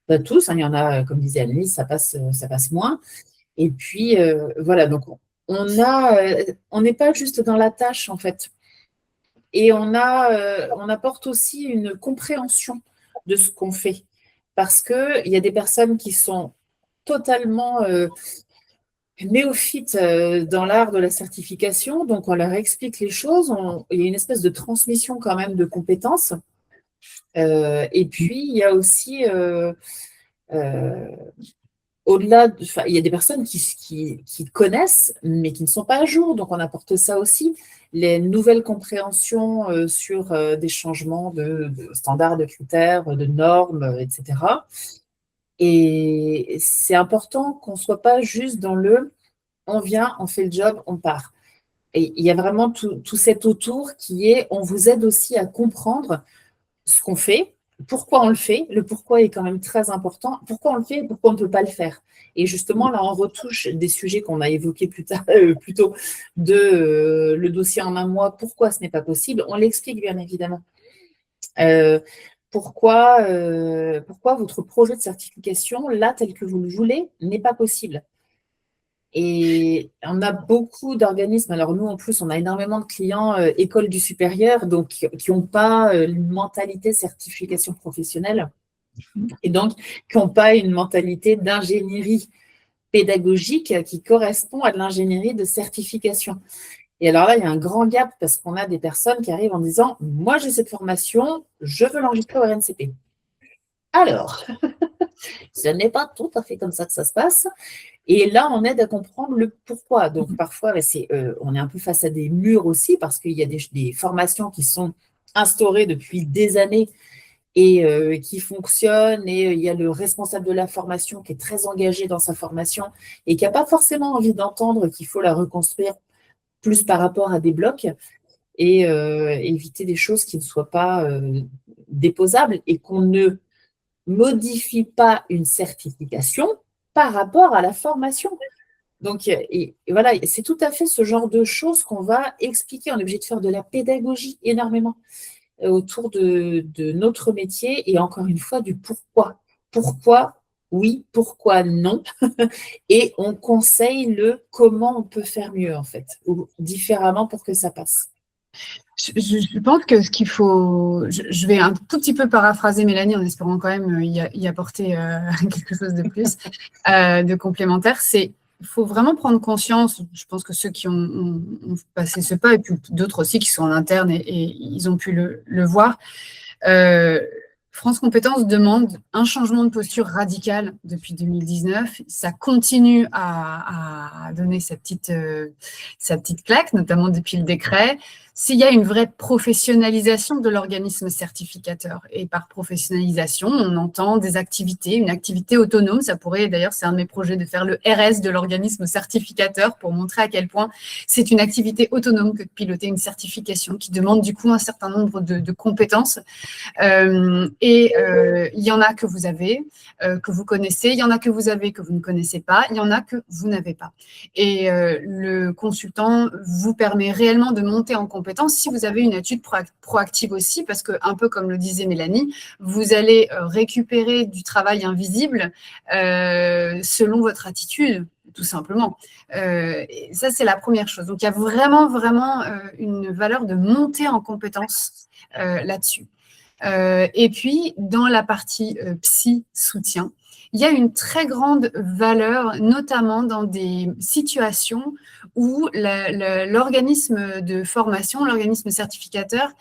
Pas tous, hein, il y en a, comme disait Annelise, ça passe moins. Et puis, voilà, donc on n'est pas juste dans la tâche, en fait. Et on apporte aussi une compréhension de ce qu'on fait. Parce qu'il y a des personnes qui sont totalement néophytes dans l'art de la certification, donc on leur explique les choses, il y a une espèce de transmission quand même de compétences. Et puis, il y a aussi, au-delà, il y a des personnes qui connaissent, mais qui ne sont pas à jour, donc on apporte ça aussi, les nouvelles compréhensions sur des changements de standards, de critères, de normes, etc. Et c'est important qu'on ne soit pas juste dans on vient, on fait le job, on part. Et il y a vraiment tout cet autour qui est, on vous aide aussi à comprendre ce qu'on fait, pourquoi on le fait. Le pourquoi est quand même très important. Pourquoi on le fait et pourquoi on ne peut pas le faire. Et justement, là, on retouche des sujets qu'on a évoqués plus tôt, le dossier en un mois, pourquoi ce n'est pas possible. On l'explique bien évidemment. Pourquoi votre projet de certification, là, tel que vous le voulez, n'est pas possible. Et on a beaucoup d'organismes. Alors nous, en plus, on a énormément de clients écoles du supérieur, donc qui n'ont pas une mentalité certification professionnelle et donc qui n'ont pas une mentalité d'ingénierie pédagogique qui correspond à de l'ingénierie de certification. Et alors là, il y a un grand gap parce qu'on a des personnes qui arrivent en disant « Moi, j'ai cette formation, je veux l'enregistrer au RNCP. » Alors, ce n'est pas tout à fait comme ça que ça se passe. Et là, on aide à comprendre le pourquoi. Donc, parfois, on est un peu face à des murs aussi parce qu'il y a des formations qui sont instaurées depuis des années et qui fonctionnent. Et il y a le responsable de la formation qui est très engagé dans sa formation et qui n'a pas forcément envie d'entendre qu'il faut la reconstruire plus par rapport à des blocs et éviter des choses qui ne soient pas déposables et qu'on ne modifie pas une certification par rapport à la formation. Donc, et voilà, c'est tout à fait ce genre de choses qu'on va expliquer. On est obligé de faire de la pédagogie énormément autour de notre métier et encore une fois du pourquoi. Pourquoi oui, pourquoi non. Et on conseille le comment on peut faire mieux en fait, ou différemment pour que ça passe. Je pense que ce qu'il faut, je vais un tout petit peu paraphraser Mélanie en espérant quand même y apporter quelque chose de plus, de complémentaire, c'est il faut vraiment prendre conscience, je pense que ceux qui ont passé ce pas, et puis d'autres aussi qui sont en interne et ils ont pu le voir, France Compétences demande un changement de posture radical depuis 2019. Ça continue à donner sa petite claque, notamment depuis le décret. S'il y a une vraie professionnalisation de l'organisme certificateur, et par professionnalisation, on entend des activités, une activité autonome, ça pourrait, d'ailleurs, c'est un de mes projets de faire le RS de l'organisme certificateur pour montrer à quel point c'est une activité autonome que de piloter une certification qui demande du coup un certain nombre de compétences. Il y en a que vous avez, que vous connaissez, il y en a que vous avez que vous ne connaissez pas, il y en a que vous n'avez pas. Et le consultant vous permet réellement de monter en compétence si vous avez une attitude proactive aussi, parce que, un peu comme le disait Mélanie, vous allez récupérer du travail invisible selon votre attitude, tout simplement. Et ça, c'est la première chose. Donc, il y a vraiment une valeur de montée en compétence là-dessus. Et puis, dans la partie psy-soutien, il y a une très grande valeur, notamment dans des situations où l'organisme de formation, l'organisme certificateur,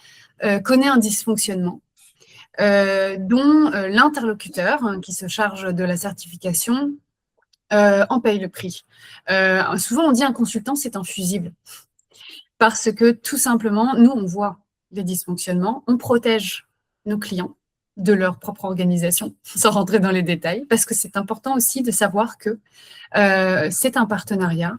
connaît un dysfonctionnement, dont l'interlocuteur qui se charge de la certification en paye le prix. Souvent, on dit un consultant, c'est un fusible. Parce que tout simplement, nous, on voit les dysfonctionnements, on protège nos clients de leur propre organisation, sans rentrer dans les détails, parce que c'est important aussi de savoir que c'est un partenariat.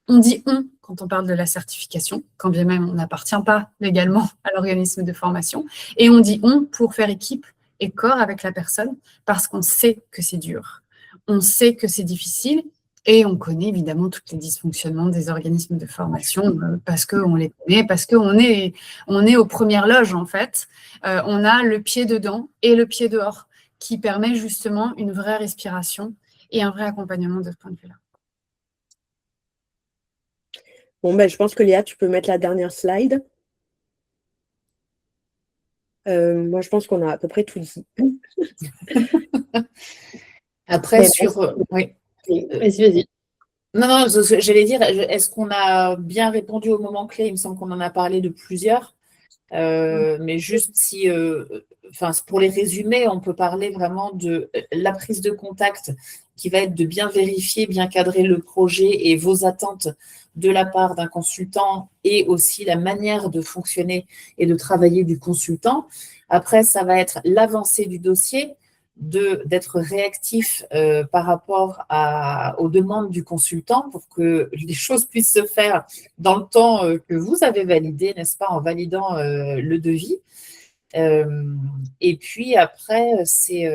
On dit « on » quand on parle de la certification, quand bien même on n'appartient pas légalement à l'organisme de formation, et on dit « on » pour faire équipe et corps avec la personne, parce qu'on sait que c'est dur, on sait que c'est difficile, et on connaît évidemment tous les dysfonctionnements des organismes de formation parce qu'on les connaît, parce qu'on est aux premières loges en fait. On a le pied dedans et le pied dehors qui permet justement une vraie respiration et un vrai accompagnement de ce point de vue-là. Bon, ben, je pense que Léa, tu peux mettre la dernière slide. Moi, je pense qu'on a à peu près tout dit. Après, oui. Vas-y. Non, j'allais dire, est-ce qu'on a bien répondu au moment clé? Il me semble qu'on en a parlé de plusieurs. Mais juste pour les résumer, on peut parler vraiment de la prise de contact qui va être de bien vérifier, bien cadrer le projet et vos attentes de la part d'un consultant et aussi la manière de fonctionner et de travailler du consultant. Après, ça va être l'avancée du dossier, d'être réactif par rapport aux demandes du consultant pour que les choses puissent se faire dans le temps que vous avez validé, n'est-ce pas, en validant le devis. Et puis après, c'est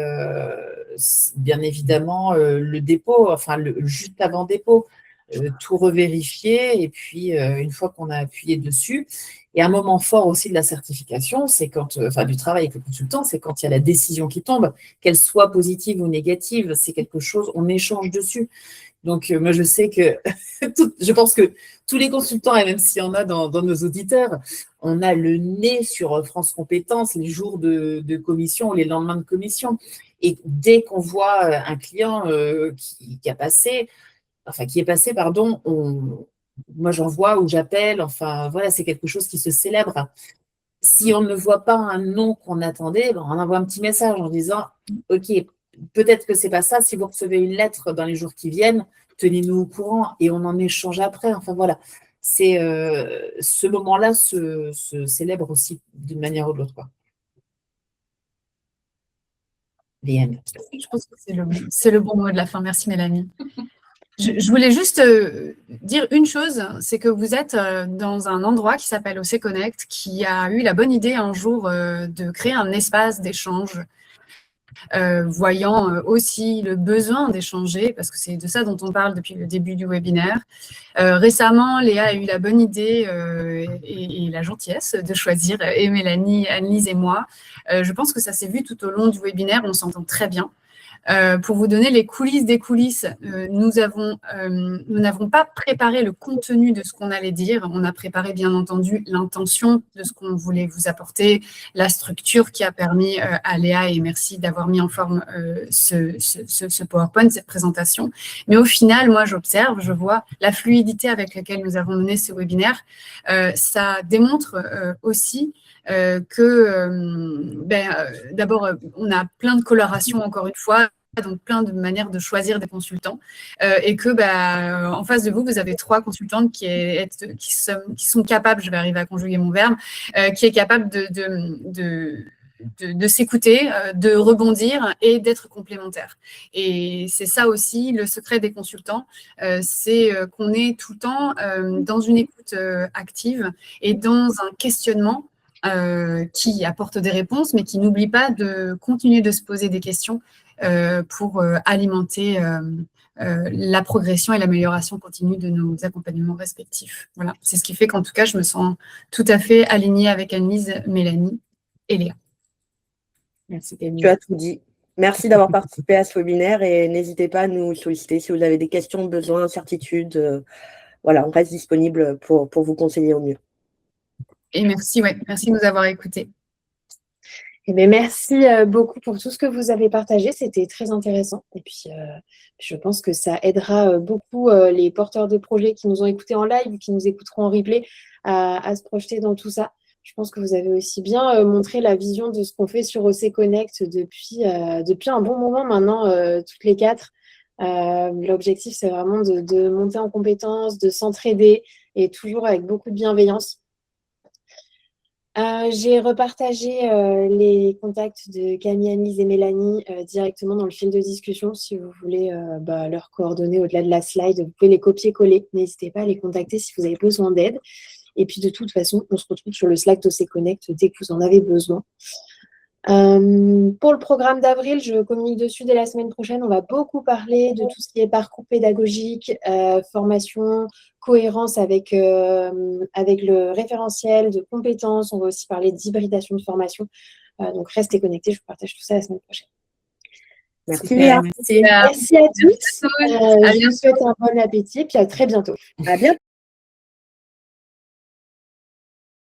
bien évidemment le dépôt, enfin juste avant dépôt, tout revérifier. Et puis, une fois qu'on a appuyé dessus, et un moment fort aussi de la certification, c'est quand, du travail avec le consultant, c'est quand il y a la décision qui tombe, qu'elle soit positive ou négative, c'est quelque chose, on échange dessus. Donc, moi, je sais que, je pense que tous les consultants, et même s'il y en a dans nos auditeurs, on a le nez sur France Compétences, les jours de commission ou les lendemains de commission. Et dès qu'on voit un client qui est passé, moi j'en vois ou j'appelle, enfin voilà, c'est quelque chose qui se célèbre. Si on ne voit pas un nom qu'on attendait, on envoie un petit message en disant « Ok, peut-être que c'est pas ça, si vous recevez une lettre dans les jours qui viennent, tenez-nous au courant et on en échange après. » Enfin voilà, ce moment-là se célèbre aussi d'une manière ou de l'autre. Je pense que c'est le bon mot de la fin. Merci Mélanie. Je voulais juste dire une chose, c'est que vous êtes dans un endroit qui s'appelle OC Connect, qui a eu la bonne idée un jour de créer un espace d'échange, voyant aussi le besoin d'échanger, parce que c'est de ça dont on parle depuis le début du webinaire. Récemment, Léa a eu la bonne idée et la gentillesse de choisir, et Mélanie, Annelise et moi. Je pense que ça s'est vu tout au long du webinaire, on s'entend très bien. Pour vous donner les coulisses des coulisses, nous n'avons pas préparé le contenu de ce qu'on allait dire. On a préparé, bien entendu, l'intention de ce qu'on voulait vous apporter, la structure qui a permis à Léa, et merci d'avoir mis en forme ce PowerPoint, cette présentation. Mais au final, moi, j'observe, je vois la fluidité avec laquelle nous avons mené ce webinaire. Ça démontre aussi d'abord, on a plein de colorations, encore une fois, donc plein de manières de choisir des consultants, et que en face de vous, vous avez 3 consultantes qui sont capables, je vais arriver à conjuguer mon verbe, qui est capable de s'écouter, de rebondir et d'être complémentaires. Et c'est ça aussi le secret des consultants, c'est qu'on est tout le temps dans une écoute active et dans un questionnement qui apporte des réponses, mais qui n'oublie pas de continuer de se poser des questions pour alimenter la progression et l'amélioration continue de nos accompagnements respectifs. Voilà, c'est ce qui fait qu'en tout cas, je me sens tout à fait alignée avec Annelise, Mélanie et Léa. Merci Camille. Tu as tout dit. Merci d'avoir participé à ce webinaire et n'hésitez pas à nous solliciter si vous avez des questions, besoins, incertitudes. Voilà, on reste disponible pour vous conseiller au mieux. Et merci de nous avoir écoutés. Eh bien, merci beaucoup pour tout ce que vous avez partagé. C'était très intéressant. Et puis, je pense que ça aidera beaucoup les porteurs de projets qui nous ont écoutés en live ou qui nous écouteront en replay à se projeter dans tout ça. Je pense que vous avez aussi bien montré la vision de ce qu'on fait sur OC Connect depuis un bon moment maintenant, toutes les quatre. L'objectif, c'est vraiment de monter en compétences, de s'entraider et toujours avec beaucoup de bienveillance. J'ai repartagé les contacts de Camille, Annelise et Mélanie directement dans le fil de discussion. Si vous voulez leurs coordonnées au-delà de la slide, vous pouvez les copier-coller. N'hésitez pas à les contacter si vous avez besoin d'aide. Et puis de toute façon, on se retrouve sur le Slack d'OC Connect dès que vous en avez besoin. Pour le programme d'avril, je communique dessus dès la semaine prochaine. On va beaucoup parler de tout ce qui est parcours pédagogique, formation, cohérence avec le référentiel de compétences. On va aussi parler d'hybridation de formation. Donc, restez connectés. Je vous partage tout ça la semaine prochaine. Merci Léa. Merci à tous. Je vous souhaite un bon appétit et puis à très bientôt. À bientôt.